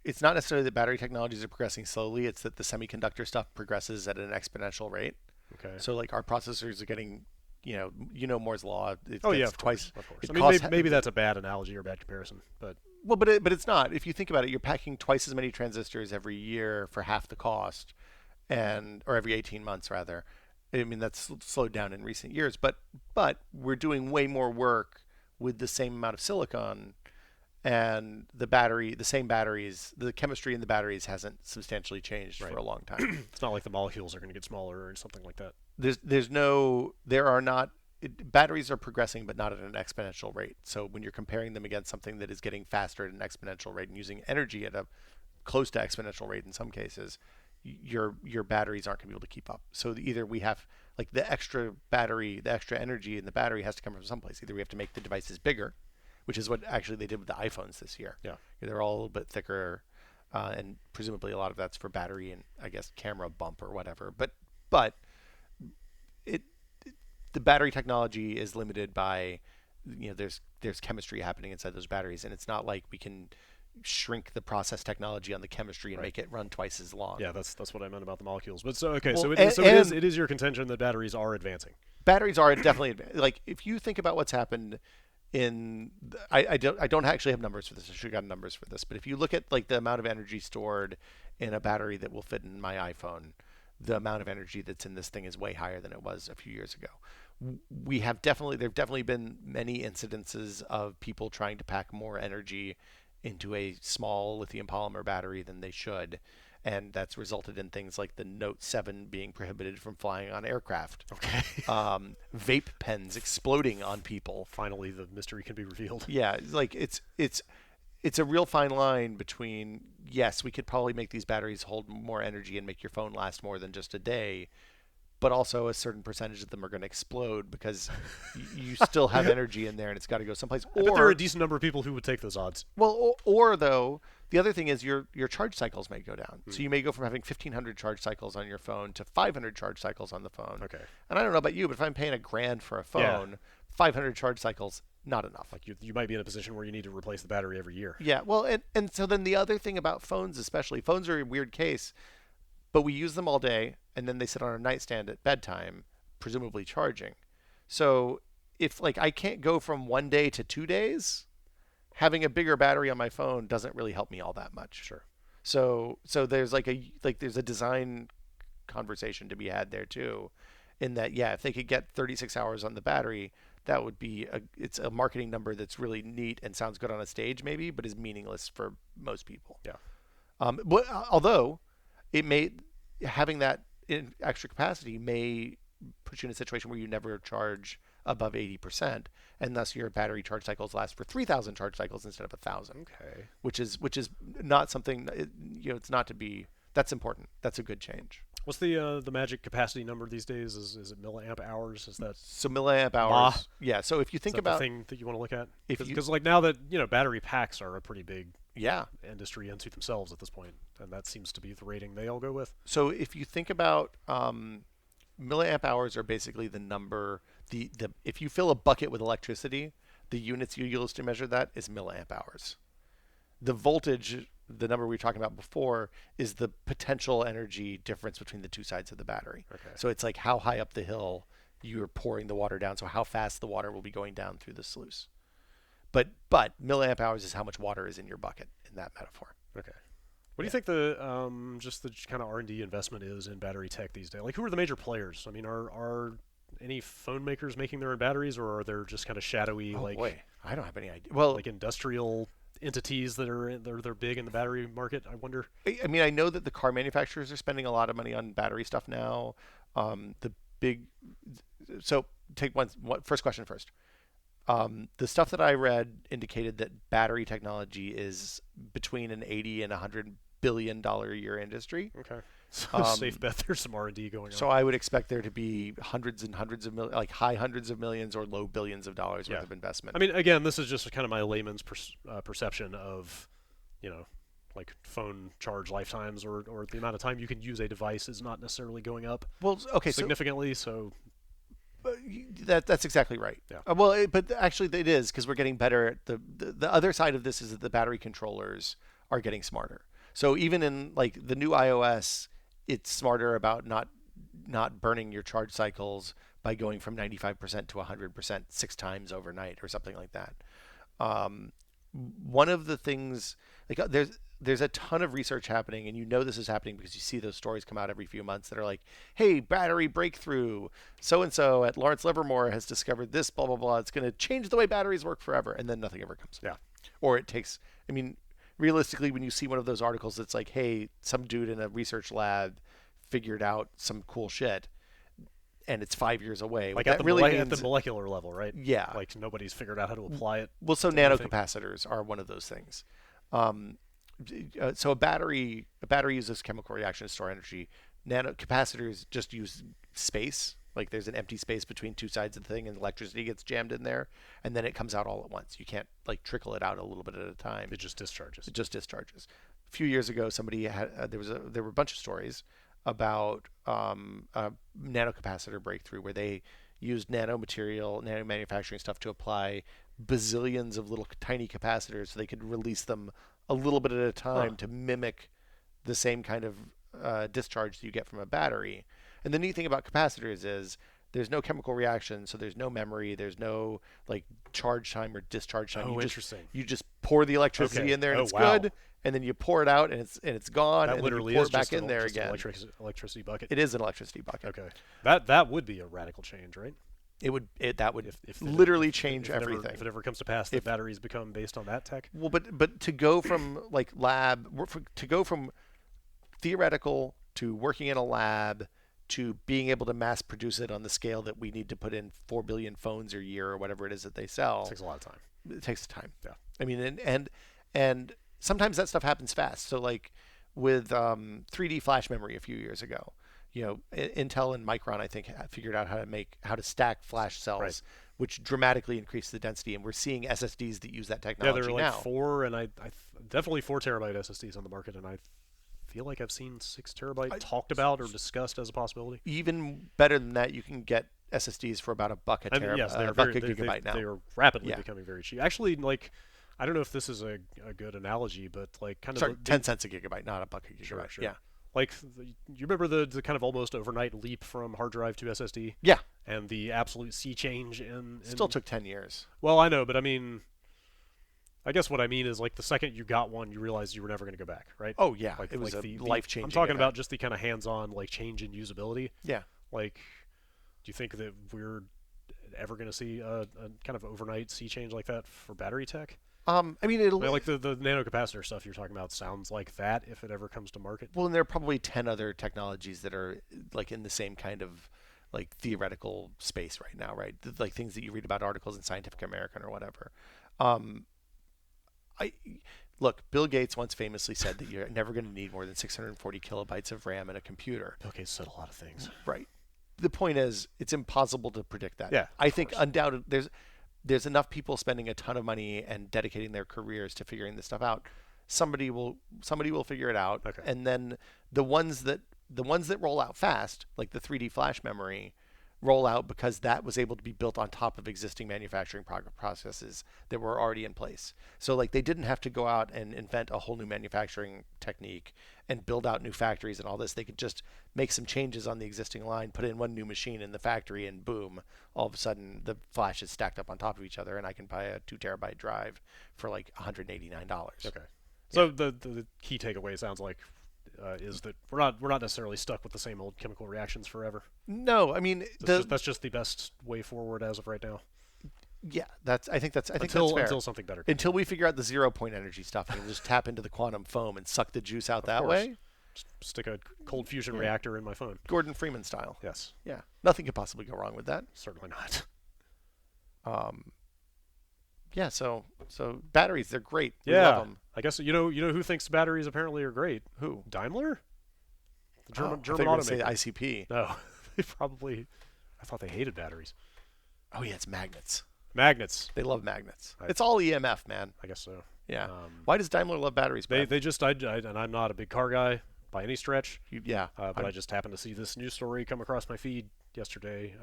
it's not necessarily that battery technologies are progressing slowly. It's that the semiconductor stuff progresses at an exponential rate. Okay. So like our processors are getting, Moore's law. It Oh gets yeah, of twice. course. It I mean, costs maybe that's a bad analogy or a bad comparison, but Well, but it's not. If you think about it, you're packing twice as many transistors every year for half the cost, or every 18 months rather. I mean that's slowed down in recent years, but we're doing way more work with the same amount of silicon, and the same batteries, the chemistry in the batteries hasn't substantially changed Right. for a long time. it's not like the molecules are going to get smaller or something like that. Batteries are progressing, but not at an exponential rate. So when you're comparing them against something that is getting faster at an exponential rate and using energy at a close to exponential rate in some cases, your batteries aren't going to be able to keep up. So either we have like the extra energy in the battery has to come from someplace. Either we have to make the devices bigger, which is what actually they did with the iPhones this year. Yeah. They're all a little bit thicker, and presumably a lot of that's for battery and I guess camera bump or whatever. But the battery technology is limited by, there's chemistry happening inside those batteries, and it's not like we can shrink the process technology on the chemistry and Right. make it run twice as long. Yeah, that's what I meant about the molecules. But so okay, Well, so it is your contention that batteries are advancing. Batteries are definitely like if you think about what's happened I don't actually have numbers for this. I should have got numbers for this, but if you look at like the amount of energy stored in a battery that will fit in my iPhone, the amount of energy that's in this thing is way higher than it was a few years ago. There've definitely been many incidences of people trying to pack more energy into a small lithium polymer battery than they should. and that's resulted in things like the Note 7 being prohibited from flying on aircraft. Okay. Vape pens exploding on people. Finally, the mystery can be revealed. Yeah, like it's a real fine line between, yes, we could probably make these batteries hold more energy and make your phone last more than just a day, but also a certain percentage of them are going to explode because you still have energy in there and it's got to go someplace. I bet there are a decent number of people who would take those odds. Well, or though, the other thing is your charge cycles may go down. So you may go from having 1,500 charge cycles on your phone to 500 charge cycles on the phone. Okay. And I don't know about you, but if I'm paying $1,000 for a phone, 500 charge cycles, not enough. Like you might be in a position where you need to replace the battery every year. Yeah, well, and so then the other thing about phones, especially, phones are a weird case, but we use them all day, and then they sit on our nightstand at bedtime, presumably charging. So if, like, I can't go from 1 day to 2 days, having a bigger battery on my phone doesn't really help me all that much. Sure. So there's there's a design conversation to be had there too, in that, yeah, if they could get 36 hours on the battery, that would be it's a marketing number that's really neat and sounds good on a stage maybe, but is meaningless for most people. Yeah. But although it may, having that extra capacity may put you in a situation where you never charge above 80%, and thus your battery charge cycles last for 3,000 charge cycles instead of 1,000. Okay. Which is not something, it's not to be. That's important. That's a good change. What's the magic capacity number these days? Is it milliamp hours? Is that so milliamp hours? Yeah. So if you think about the thing that you want to look at, if because like now that battery packs are a pretty big yeah industry unto themselves at this point, and that seems to be the rating they all go with. So if you think about milliamp hours are basically the number the if you fill a bucket with electricity, the units you use to measure that is milliamp hours. The voltage, the number we were talking about before, is the potential energy difference between the two sides of the battery. Okay. So it's like how high up the hill you're pouring the water down, so how fast the water will be going down through the sluice. But milliamp hours is how much water is in your bucket in that metaphor. Okay. What do you think the just the kind of R&D investment is in battery tech these days? Like, who are the major players? I mean, are any phone makers making their own batteries, or are there just kind of shadowy boy, I don't have any idea. Well, like industrial entities that are they're big in the battery market, I wonder. I mean, I know that the car manufacturers are spending a lot of money on battery stuff now. So take first question first. The stuff that I read indicated that battery technology is between an 80 and $100 billion a year industry. Okay. So safe bet there's some R&D going on. So I would expect there to be hundreds and hundreds of millions, like high hundreds of millions or low billions of dollars worth of investment. I mean, again, this is just kind of my layman's perception of, like phone charge lifetimes or the amount of time you can use a device is not necessarily going up significantly. So that's exactly right. Yeah. But actually it is, because we're getting better at the other side of this is that the battery controllers are getting smarter. So even in like the new iOS, it's smarter about not burning your charge cycles by going from 95% to 100% 6 times overnight or something like that. One of the things, like there's a ton of research happening, and this is happening because you see those stories come out every few months that are like, hey, battery breakthrough, so-and-so at Lawrence Livermore has discovered this, blah, blah, blah. It's going to change the way batteries work forever. And then nothing ever comes. Yeah. Or it takes, I mean, realistically, when you see one of those articles, it's like, hey, some dude in a research lab figured out some cool shit, and it's 5 years away. Like at the molecular level, right? Yeah. Like nobody's figured out how to apply it. Well, so nanocapacitors are one of those things. So a battery uses chemical reaction to store energy. Nanocapacitors just use space. Like there's an empty space between two sides of the thing, and electricity gets jammed in there, and then it comes out all at once. You can't like trickle it out a little bit at a time. It just discharges. A few years ago, somebody had there were a bunch of stories about a nanocapacitor breakthrough where they used nano manufacturing stuff to apply bazillions of little tiny capacitors so they could release them a little bit at a time to mimic the same kind of discharge that you get from a battery. And the neat thing about capacitors is there's no chemical reaction, so there's no memory, there's no like charge time or discharge time. Interesting. You just pour the electricity in there and it's good, and then you pour it out and it's gone, that and literally then you pour is it back just in there again. Electricity bucket. It is an electricity bucket. Okay. That would be a radical change, right? That would literally change everything. If it ever comes to pass, the batteries become based on that tech. Well, but to go from like theoretical to working in a lab to being able to mass produce it on the scale that we need to put in 4 billion phones a year or whatever it is that they sell. It takes a lot of time. It takes time. Yeah. I mean, and sometimes that stuff happens fast. So like with 3D flash memory a few years ago, Intel and Micron I think figured out how to stack flash cells, Right. which dramatically increased the density, and we're seeing SSDs that use that Yeah, technology there are like now. 4, and definitely 4 terabyte SSDs on the market, and I feel like I've seen 6 terabyte talked about or discussed as a possibility. Even better than that, you can get SSDs for about $1 a terabyte, Yes, they're $1 a gigabyte now. They are rapidly Yeah. becoming very cheap. Actually, like, I don't know if this is a good analogy, but like kind of Sorry, 10 cents a gigabyte, not $1 a gigabyte. Sure. Yeah. Like, you remember the kind of almost overnight leap from hard drive to SSD? Yeah. And the absolute sea change in... Still took 10 years. Well, I know, but I mean... I guess what I mean is, like, the second you got one, you realized you were never going to go back, right? Oh, yeah. Like, It was a the life-changing I'm talking event. about just the kind of hands-on, like, change in usability. Yeah. Like, do you think that we're ever going to see a kind of overnight sea change like that for battery tech? I mean, it'll... I mean, like, the nanocapacitor stuff you're talking about sounds like that if it ever comes to market. Well, and there are probably 10 other technologies that are like in the same kind of like theoretical space right now, right? Like things that you read about articles in Scientific American or whatever. I look, Bill Gates once famously said that you're never going to need more than 640 kilobytes of RAM in a computer. Bill Gates said a lot of things. Right. The point is, it's impossible to predict that. Yeah, I of think course. undoubtedly there's enough people spending a ton of money and dedicating their careers to figuring this stuff out. Somebody will figure it out, Okay. and then the ones that roll out fast, like the 3D flash memory, roll out because that was able to be built on top of existing manufacturing processes that were already in place. So like they didn't have to go out and invent a whole new manufacturing technique and build out new factories and all this. They could just make some changes on the existing line, put in one new machine in the factory, and boom, all of a sudden the flash is stacked up on top of each other, and I can buy a 2 terabyte drive for like $189. Okay. So the key takeaway sounds like is that we're not necessarily stuck with the same old chemical reactions forever. No, I mean That's just the best way forward as of right now. yeah, I think that's fair. Until something better comes Until we figure out the 0-point energy stuff and we'll just tap into the quantum foam and suck the juice out that course. way. Just stick a cold fusion reactor in my phone. Gordon Freeman style. Yes, Yeah, nothing could possibly go wrong with that. certainly not. Yeah, so batteries, they're great. We Yeah, love them. I guess you know who thinks batteries apparently are great? Who? Daimler, the Oh, German I thought you were gonna say automaker. ICP. No, they probably. I thought they hated batteries. Oh yeah, it's magnets. Magnets. They love magnets. I- It's all EMF, man. I guess so. Yeah. Um, Why does Daimler love batteries? They Brad? they just and I'm not a big car guy by any stretch. Yeah. But I just happened to see this news story come across my feed yesterday.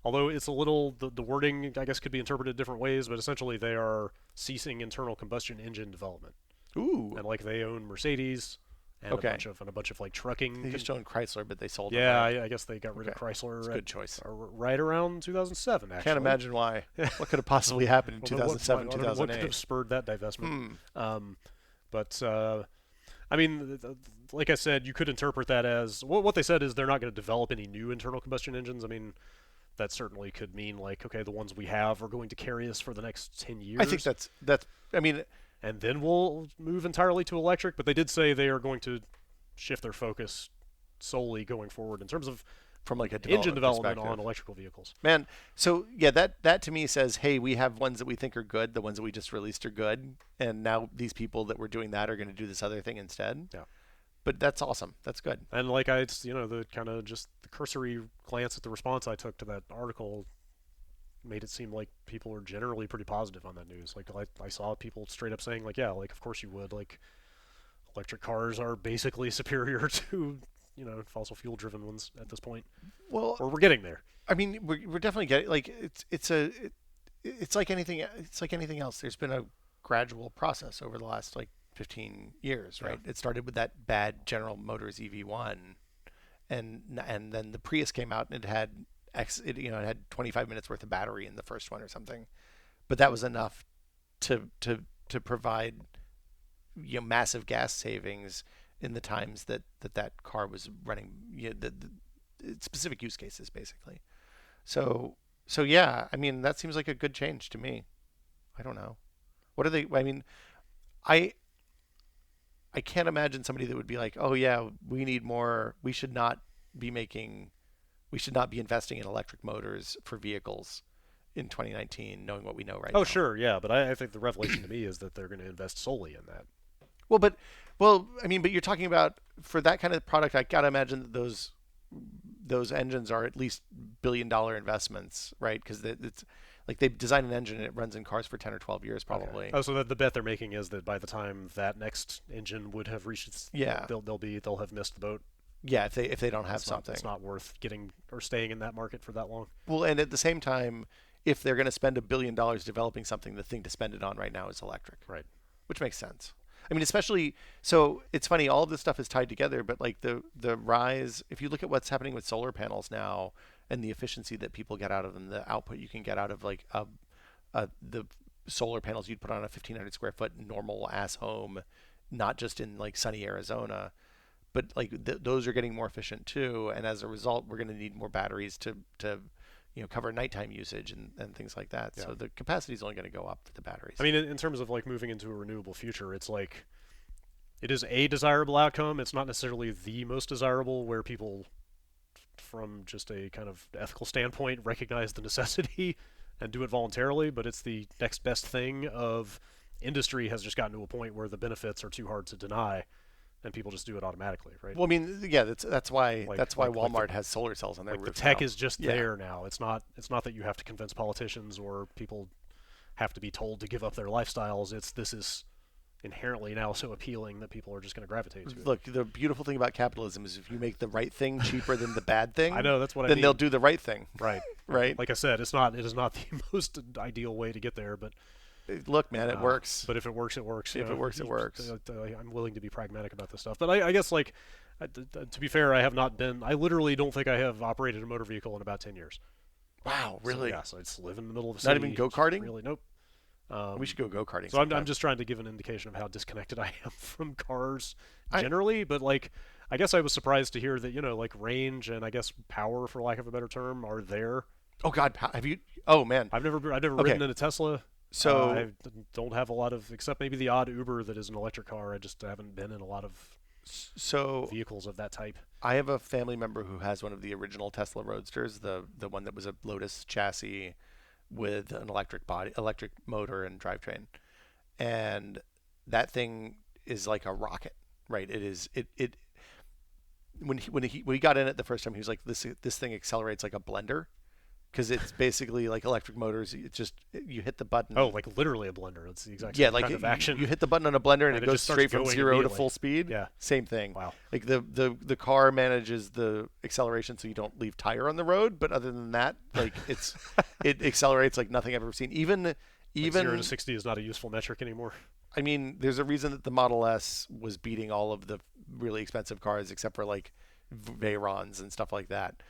Although it's a little, the wording I guess could be interpreted different ways, but essentially they are ceasing internal combustion engine development, Ooh. and like they own Mercedes and Okay. a bunch of like trucking. They used to own Chrysler, but they sold them. Yeah, right? I guess they got rid of Okay. Chrysler. It's a good choice. Right around 2007. Actually, Can't imagine why. What could have possibly happened in Well, 2007, what could have 2008? spurred that divestment? Hmm. But I mean, like I said, you could interpret that as what they said is they're not going to develop any new internal combustion engines. I mean, that certainly could mean like, okay, the ones we have are going to carry us for the next 10 years. I think that's. I mean, and then we'll move entirely to electric. But they did say they are going to shift their focus solely going forward in terms of from like a engine development perspective. on electrical vehicles. Man, so yeah, that to me says, hey, we have ones that we think are good. The ones that we just released are good, and now these people that were doing that are going to do this other thing instead. Yeah. But that's awesome. That's good. And like it's the kind of just the cursory glance at the response I took to that article made it seem like people are generally pretty positive on that news. Like I saw people straight up saying like, yeah, like of course you would. Like electric cars are basically superior to fossil fuel driven ones at this point. Well, Or we're getting there. I mean, we're definitely getting like it's like anything. It's like anything else. There's been a gradual process over the last like 15 years, right? It started with that bad General Motors EV1, and then the Prius came out and it had it had 25 minutes worth of battery in the first one or something, but that was enough to provide massive gas savings in the times that car was running, the specific use cases basically. So yeah, I mean that seems like a good change to me. I don't know. What are they? I mean, I can't imagine somebody that would be like, oh yeah, we need more. Be making, we should not be investing in electric motors for vehicles in 2019, knowing what we know right Oh, now. sure, yeah, but I think the revelation to me is that they're going to invest solely in that. Well, well, I mean, but you're talking about for that kind of product. I gotta imagine that those engines are at least $1 billion investments, right? Because it's like they design an engine and it runs in cars for 10 or 12 years probably. Okay. Oh, so the bet they're making is that by the time that next engine would have reached its, Yeah. they'll have missed the boat. Yeah, if they don't have It's something. it's not worth getting or staying in that market for that long. Well, and at the same time, if they're going to spend $1 billion developing something, the thing to spend it on right now is electric, Right. which makes sense. I mean, especially so it's funny. All of this stuff is tied together, but like the rise. If you look at what's happening with solar panels now and the efficiency that people get out of them, the output you can get out of like the solar panels you'd put on a 1,500 square foot normal ass home, not just in like sunny Arizona, but like those are getting more efficient too. And as a result, we're going to need more batteries to cover nighttime usage and things like that. Yeah. So the capacity is only going to go up for the batteries. I mean, in terms of like moving into a renewable future, it's like it is a desirable outcome. It's not necessarily the most desirable, where people, from just a kind of ethical standpoint, recognize the necessity and do it voluntarily. But it's the next best thing. Of industry has just gotten to a point where the benefits are too hard to deny, and people just do it automatically, right? Well, I mean, yeah, that's why Walmart the, has solar cells on their like roof the tech now. is just there now. It's not that you have to convince politicians or people have to be told to give up their lifestyles. This is inherently now so appealing that people are just going to gravitate to it. Look, the beautiful thing about capitalism is if you make the right thing cheaper than the bad thing, I know, that's what I then mean. they'll do the right thing. Right. Right. Like I said, it is not the most ideal way to get there, but Look, man, it works. But if it works, it works. If it works, it works. I'm willing to be pragmatic about this stuff. But I guess, like, to be fair, I have not been. I literally don't think I have operated a motor vehicle in about 10 years. Wow, really? So I just live in the middle of a Not city. even go-karting? Really, nope. We should go karting. So I'm just trying to give an indication of how disconnected I am from cars generally. But like, I guess I was surprised to hear that like range and I guess power, for lack of a better term, are there. Oh God, have you? Oh man, I've never ridden in a Tesla. So I don't have a lot of, except maybe the odd Uber that is an electric car. I just haven't been in a lot of vehicles of that type. I have a family member who has one of the original Tesla Roadsters, the one that was a Lotus chassis with an electric motor and drivetrain, and that thing is like a rocket, right? It is it. When he got in it the first time, he was like, this thing accelerates like a blender. Because it's basically like electric motors. It's just you hit the button. Oh, like literally a blender. It's the exact same kind of action. You hit the button on a blender and it goes straight from 0 to full speed. Yeah, same thing. Wow. Like the car manages the acceleration so you don't leave tire on the road. But other than that, like it accelerates like nothing I've ever seen. Even 0 to 60 is not a useful metric anymore. I mean, there's a reason that the Model S was beating all of the really expensive cars except for like Veyrons and stuff like that.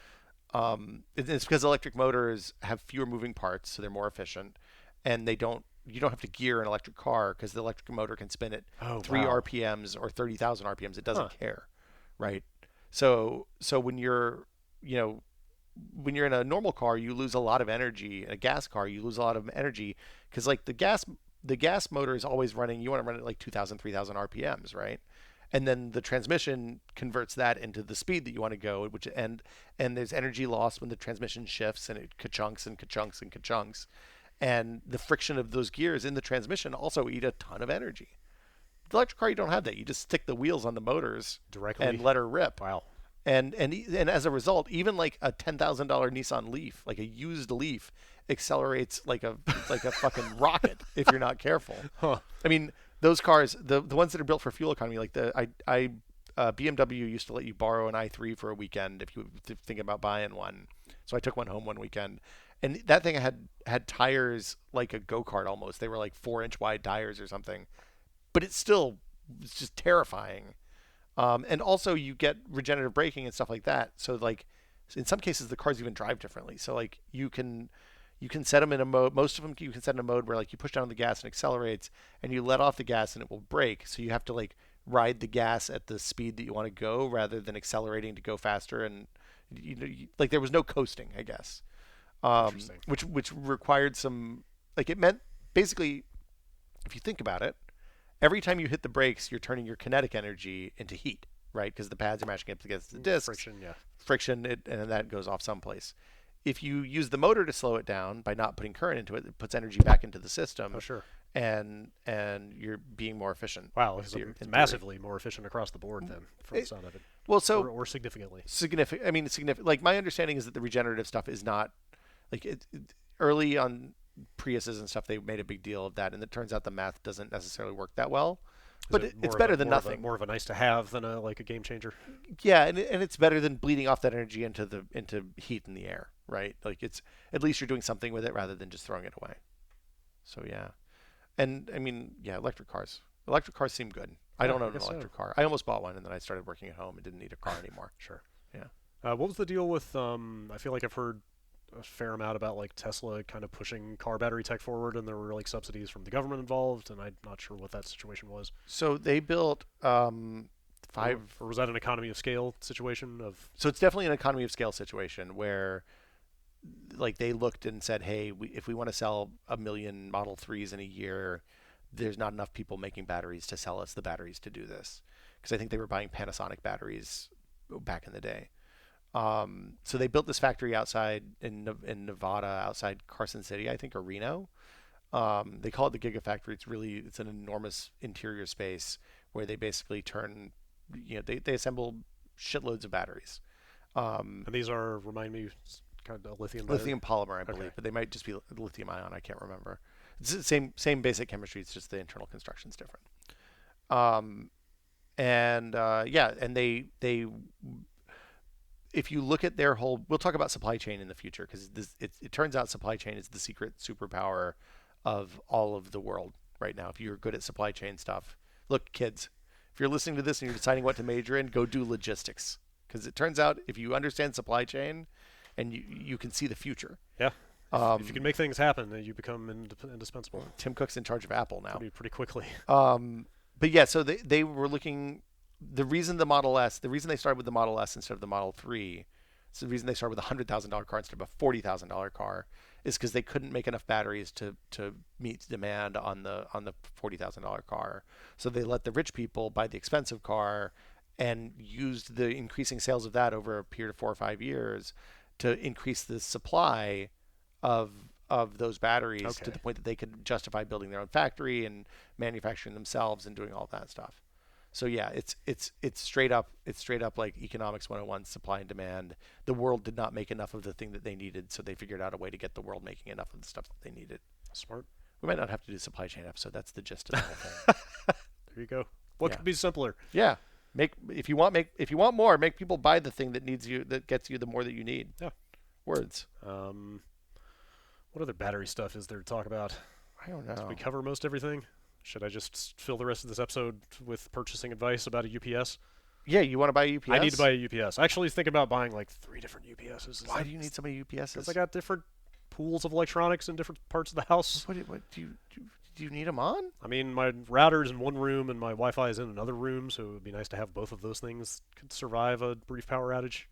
It's because electric motors have fewer moving parts, so they're more efficient, and you don't have to gear an electric car because the electric motor can spin at 3 RPMs or 30,000 RPMs. It doesn't care, right? So when you're in a normal car, you lose a lot of energy. In a gas car, you lose a lot of energy because like the gas motor is always running. You want to run it like 2,000, 3,000 RPMs, right? And then the transmission converts that into the speed that you want to go, and there's energy loss when the transmission shifts and it ka-chunks and ka-chunks and ka-chunks. And the friction of those gears in the transmission also eat a ton of energy. The electric car, you don't have that. You just stick the wheels on the motors directly and let her rip. Wow. And as a result, even like a $10,000 Nissan Leaf, like a used Leaf, accelerates like a fucking rocket if you're not careful. Huh. I mean, those cars, the ones that are built for fuel economy, like BMW used to let you borrow an i3 for a weekend if you were thinking about buying one. So I took one home one weekend, and that thing had tires like a go-kart almost. They were like 4-inch wide tires or something, but it's just terrifying. And also you get regenerative braking and stuff like that. So like in some cases the cars even drive differently. So like you can set them in a mode. Most of them you can set in a mode where like you push down the gas and accelerates, and you let off the gas and it will brake. So you have to like ride the gas at the speed that you want to go rather than accelerating to go faster. And like there was no coasting, I guess, which required some, like, it meant basically, if you think about it, every time you hit the brakes, you're turning your kinetic energy into heat, right? Because the pads are mashing up against the discs. Friction, and that goes off someplace. If you use the motor to slow it down by not putting current into it, it puts energy back into the system. Oh, sure. And you're being more efficient. Wow, it's massively more efficient across the board then, from the sound of it. Well, so or significantly. I mean, significant. Like my understanding is that the regenerative stuff is not like early on Priuses and stuff. They made a big deal of that, and it turns out the math doesn't necessarily work that well. But it's better than nothing. More of a nice to have than a game changer. Yeah, and it's better than bleeding off that energy into heat in the air, right? Like it's at least you're doing something with it rather than just throwing it away. So yeah, and I mean electric cars. Electric cars seem good. I don't own an electric car. I almost bought one and then I started working at home and didn't need a car anymore. Sure. Yeah. What was the deal with? I feel like I've heard a fair amount about like Tesla kind of pushing car battery tech forward, and there were like subsidies from the government involved, and I'm not sure what that situation was. So they built or was that an economy of scale situation of? So it's definitely an economy of scale situation where, like, they looked and said, hey, if we want to sell 1 million Model 3s in a year, there's not enough people making batteries to sell us the batteries to do this, because I think they were buying Panasonic batteries back in the day. So they built this factory outside in Nevada, outside Carson City, I think, or Reno. They call it the Gigafactory. It's an enormous interior space where they basically they assemble shitloads of batteries. And these are, remind me, kind of lithium polymer, I believe, but they might just be lithium ion. I can't remember. It's the same basic chemistry. It's just the internal construction's different. And they if you look at their whole, we'll talk about supply chain in the future, because it turns out supply chain is the secret superpower of all of the world right now. If you're good at supply chain stuff, look, kids, if you're listening to this and you're deciding what to major in, go do logistics, because it turns out if you understand supply chain and you can see the future. Yeah. If you can make things happen, then you become indispensable. Tim Cook's in charge of Apple now. Pretty quickly. But yeah, so they were looking. The reason they started with the Model S instead of the Model 3, so the reason they started with a $100,000 car instead of a $40,000 car, is because they couldn't make enough batteries to meet demand on the $40,000 car. So they let the rich people buy the expensive car, and used the increasing sales of that over a period of 4 or 5 years to increase the supply of those batteries to the point that they could justify building their own factory and manufacturing themselves and doing all that stuff. So yeah, it's straight up like economics 101, supply and demand. The world did not make enough of the thing that they needed, so they figured out a way to get the world making enough of the stuff that they needed. Smart. We might not have to do a supply chain episode. That's the gist of the whole thing. There you go. What could be simpler? Yeah. If you want more, make people buy the thing that gets you the more that you need. Yeah. Words. What other battery stuff is there to talk about? I don't know. Did we cover most everything? Should I just fill the rest of this episode with purchasing advice about a UPS? Yeah, you want to buy a UPS? I need to buy a UPS. I actually think about buying like 3 different UPSs. Why do you need so many UPSs? Because I got different pools of electronics in different parts of the house. What do you need them on? I mean, my router's in one room and my Wi-Fi is in another room, so it would be nice to have both of those things could survive a brief power outage.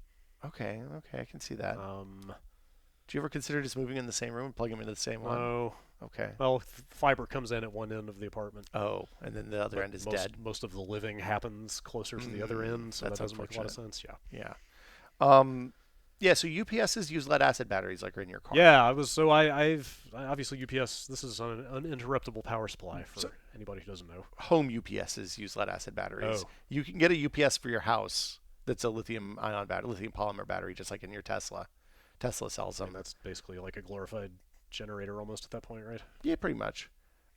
Okay, I can see that. Do you ever consider just moving in the same room and plugging them into the same one? No. Okay. Well, fiber comes in at one end of the apartment. Oh, and then the other end is dead. Most of the living happens closer to the other end, so that doesn't make a lot of sense. Yeah. So UPSs use lead acid batteries like are in your car. Yeah, I've obviously UPS. This is an uninterruptible power supply for anybody who doesn't know. Home UPSs use lead acid batteries. Oh. You can get a UPS for your house that's a lithium ion battery, lithium polymer battery, just like in your Tesla. Tesla sells them. And that's basically like a glorified generator almost at that point, right? Yeah, pretty much.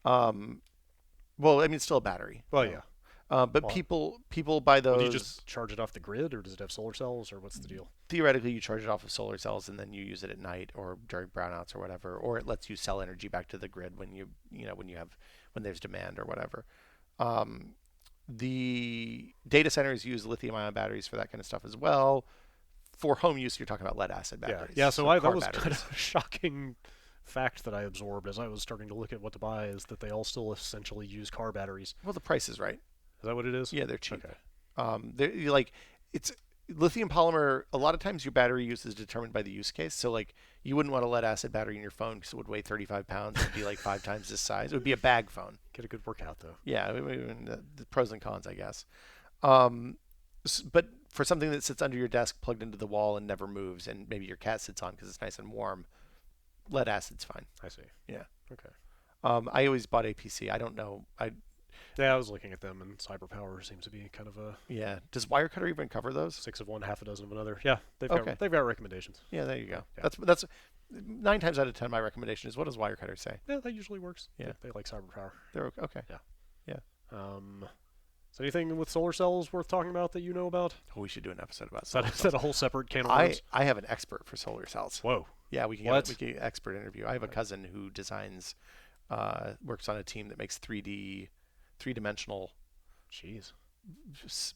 Well, I mean, it's still a battery. Well, yeah. But people buy those. Do you just charge it off the grid, or does it have solar cells, or what's the deal? Theoretically, you charge it off of solar cells, and then you use it at night or during brownouts or whatever, or it lets you sell energy back to the grid when when there's demand or whatever. The data centers use lithium-ion batteries for that kind of stuff as well. For home use, you're talking about lead acid batteries. Yeah. So that was kind of a shocking fact that I absorbed as I was starting to look at what to buy, is that they all still essentially use car batteries. Well, the price is right. Is that what it is? Yeah, they're cheap. Okay. They're like lithium polymer, a lot of times your battery use is determined by the use case. So like you wouldn't want a lead acid battery in your phone because it would weigh 35 pounds and be like 5 times this size. It would be a bag phone. Get a good workout though. Yeah, the pros and cons, I guess. But for something that sits under your desk, plugged into the wall and never moves, and maybe your cat sits on because it's nice and warm, lead acid's fine. I see. Yeah. Okay. I always bought APC. I don't know. Yeah, I was looking at them, and CyberPower seems to be kind of a Yeah. Does Wirecutter even cover those? 6 of one, half a dozen of another. Yeah, Okay. they've got recommendations. Yeah, there you go. Yeah. That's 9 times out of 10 my recommendation is what does Wirecutter say? Yeah, that usually works. Yeah. They like CyberPower. They're okay. Is anything with solar cells worth talking about that you know about? Oh, we should do an episode about Is that, solar is that cells. a whole separate can of I worms? have an expert for solar cells. Whoa. Yeah, we can What? get an expert interview. I have a cousin who designs, works on a team that makes three-dimensional Jeez. s-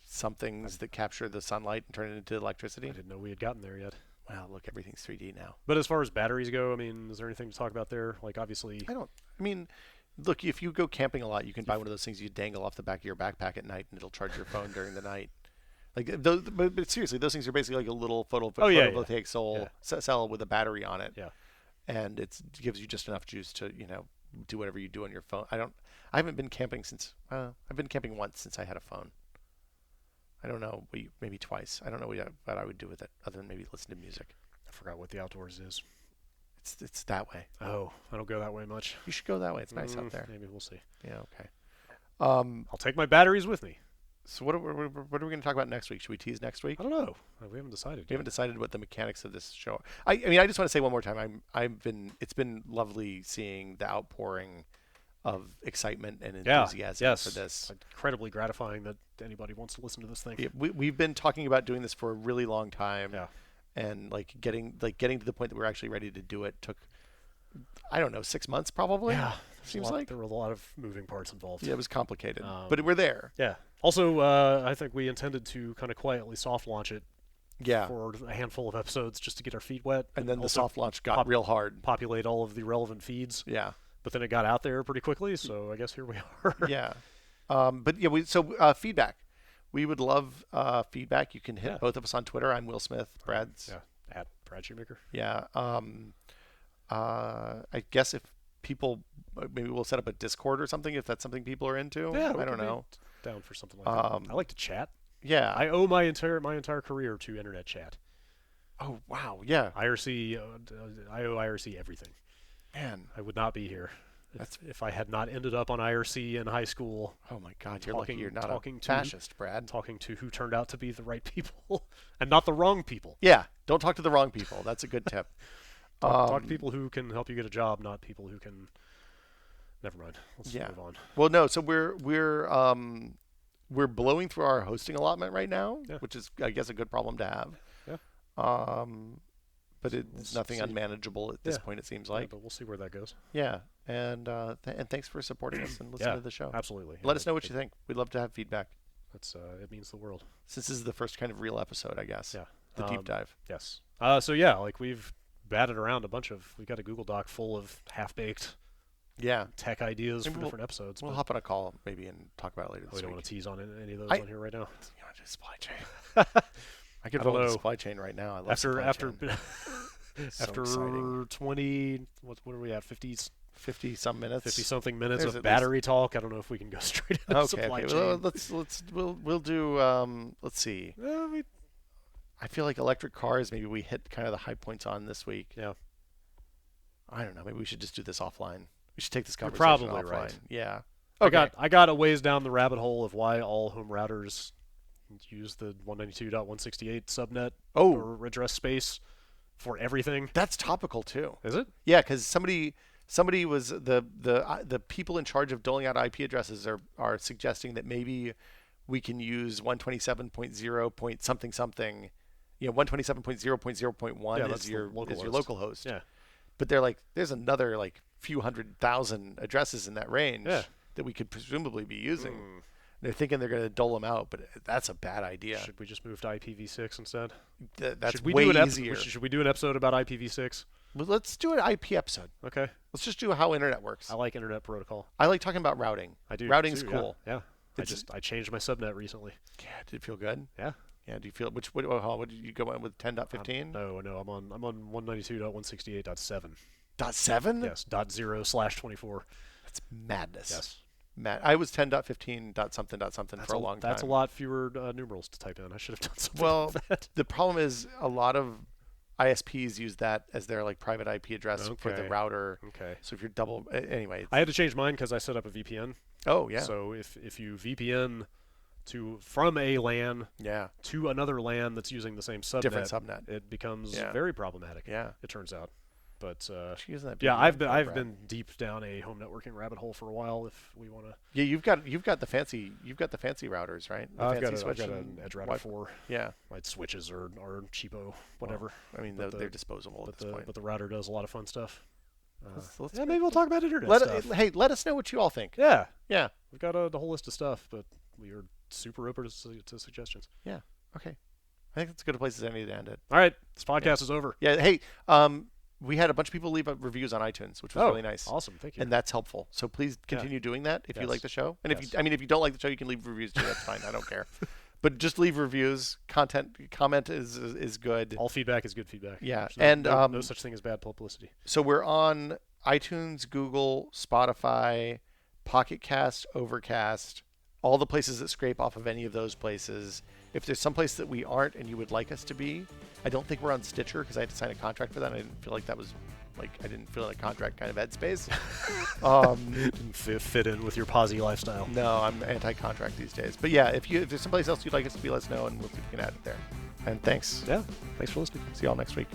somethings that capture the sunlight and turn it into I electricity. didn't know we had gotten there yet. Well, look, everything's 3D now. But as far as batteries go, I mean, is there anything to talk about there? Like, obviously, I mean, look, if you go camping a lot, you can buy one of those things you dangle off the back of your backpack at night, and it'll charge your phone during the night. Like, but seriously, those things are basically like a little photovoltaic cell with a battery on it. Yeah. And it gives you just enough juice to, do whatever you do on your phone. I haven't been camping since, I've been camping once since I had a phone. I don't know, maybe twice. I don't know what I would do with it other than maybe listen to music. I forgot what the outdoors is. It's that way. Oh, I don't go that way much. You should go that way. It's nice out there. Maybe we'll see. Yeah, okay. I'll take my batteries with me. So what are we going to talk about next week? Should we tease next week? I don't know. We haven't decided. We haven't decided what the mechanics of this show are. I mean, I just want to say one more time. It's been lovely seeing the outpouring of excitement and enthusiasm for this. It's incredibly gratifying that anybody wants to listen to this thing. Yeah, we've been talking about doing this for a really long time. Yeah. And getting to the point that we're actually ready to do it took, I don't know, 6 months probably. Yeah. Seems like there were a lot of moving parts involved. Yeah, it was complicated, but we're there. Yeah. Also, I think we intended to kind of quietly soft launch it Yeah. for a handful of episodes just to get our feet wet. And then the also soft launch got real hard. populate all of the relevant feeds. Yeah. But then it got out there pretty quickly, so I guess here we are. Yeah. But yeah, feedback. We would love feedback. You can hit both of us on Twitter. I'm Will Smith. Brad's. Yeah. At Brad Shoemaker. Yeah. I guess if people, maybe we'll set up a Discord or something if that's something people are into. Yeah, I don't know. Down for something like that. I like to chat. Yeah. I owe my entire career to internet chat. Oh wow. Yeah. IRC. I owe IRC everything. Man, I would not be here if I had not ended up on IRC in high school. Oh my God, you're lucky you're not a talking to- fascist, Brad. Talking to who turned out to be the right people and not the wrong people. Yeah. Don't talk to the wrong people. That's a good tip. Talk to people who can help you get a job, not people who can. Never mind. Let's move on. Well, no. So we're blowing through our hosting allotment right now, which is, I guess, a good problem to have. Yeah. But it's nothing unmanageable at this point. It seems like. Yeah, but we'll see where that goes. Yeah. And thanks for supporting us and listening to the show. Absolutely. Let us know what you think. We'd love to have feedback. That's it means the world. Since this is the first kind of real episode, I guess. Yeah. The deep dive. Yes. So yeah, like we've batted around we got a Google Doc full of half-baked tech ideas for different episodes. We'll hop on a call maybe and talk about it later this we week. don't want to tease on any of those on here right now. You want to do supply chain? I could roll the supply chain right now. I love after so exciting. 20 what are we at 50 some minutes, 50 something minutes of battery talk. I don't know if we can go straight into supply chain. Well, we'll do let's see. I feel like electric cars, maybe we hit kind of the high points on this week. Yeah. I don't know. Maybe we should just do this offline. We should take this You're conversation probably offline. right. Yeah. Okay. I got a ways down the rabbit hole of why all home routers use the 192.168 subnet or address space for everything. That's topical too. Is it? Yeah, because somebody was the people in charge of doling out IP addresses are suggesting that maybe we can use 127.0 point something something. 127.0.0.1 is your local host. Yeah. But they're like, there's another like few 100,000 addresses in that range that we could presumably be using. They're thinking they're going to dole them out, but that's a bad idea. Should we just move to IPv6 instead? That's way easier. Should we do an episode about IPv6? Well, let's do an IP episode. Okay. Let's just do how internet works. I like internet protocol. I like talking about routing. I do. Routing's too, cool. Yeah. I changed my subnet recently. Yeah. Did it feel good? Yeah. Yeah. Do you feel what did you go on with 10.15? No, I'm on 192.168.7. .7? Yes, .0/24. That's madness. Yes. I was 10.15 something for a long time. That's a lot fewer numerals to type in. I should have done something Well, like that. the problem is a lot of ISPs use that as their like private IP address for the Okay. router. Okay. So if you're double anyway. I had to change mine because I set up a VPN. Oh yeah. So if you VPN from a LAN Yeah. to another LAN that's using the same subnet, Different subnet. it becomes Yeah. very problematic. Yeah. It turns out. But She's using that yeah, BBM I've for been deep down a home networking rabbit hole for a while. If we want to, Yeah, you've got the fancy routers, right? The I've fancy got switch an and Edge Router Wi-Fi. 4. Yeah. My switches are cheapo, whatever. Well, I mean, But they're disposable at this point. But the router does a lot of fun stuff. Let's Yeah, maybe we'll talk about internet stuff. Hey, let us know what you all think. Yeah, Yeah. we've got a whole list of stuff, but we are super open to suggestions. Yeah. Okay. I think that's as good a place as any to end it. All right, this podcast is over. Yeah. Hey, we had a bunch of people leave reviews on iTunes, which was really nice. Awesome, thank you. And that's helpful. So please continue doing that if you like the show. And if you don't like the show, you can leave reviews too. That's fine. I don't care. But just leave reviews. Comment is good. All feedback is good feedback. Yeah. There's no such thing as bad publicity. So we're on iTunes, Google, Spotify, Pocket Cast, Overcast, all the places that scrape off of any of those places. If there's some place that we aren't and you would like us to be, I don't think we're on Stitcher because I had to sign a contract for that. And I didn't feel like that was I didn't feel in a contract kind of headspace. Didn't fit in with your posy lifestyle. No, I'm anti-contract these days. But yeah, if there's someplace else you'd like us to be, let us know and we'll see if we can add it there. And thanks. Yeah, thanks for listening. See y'all next week.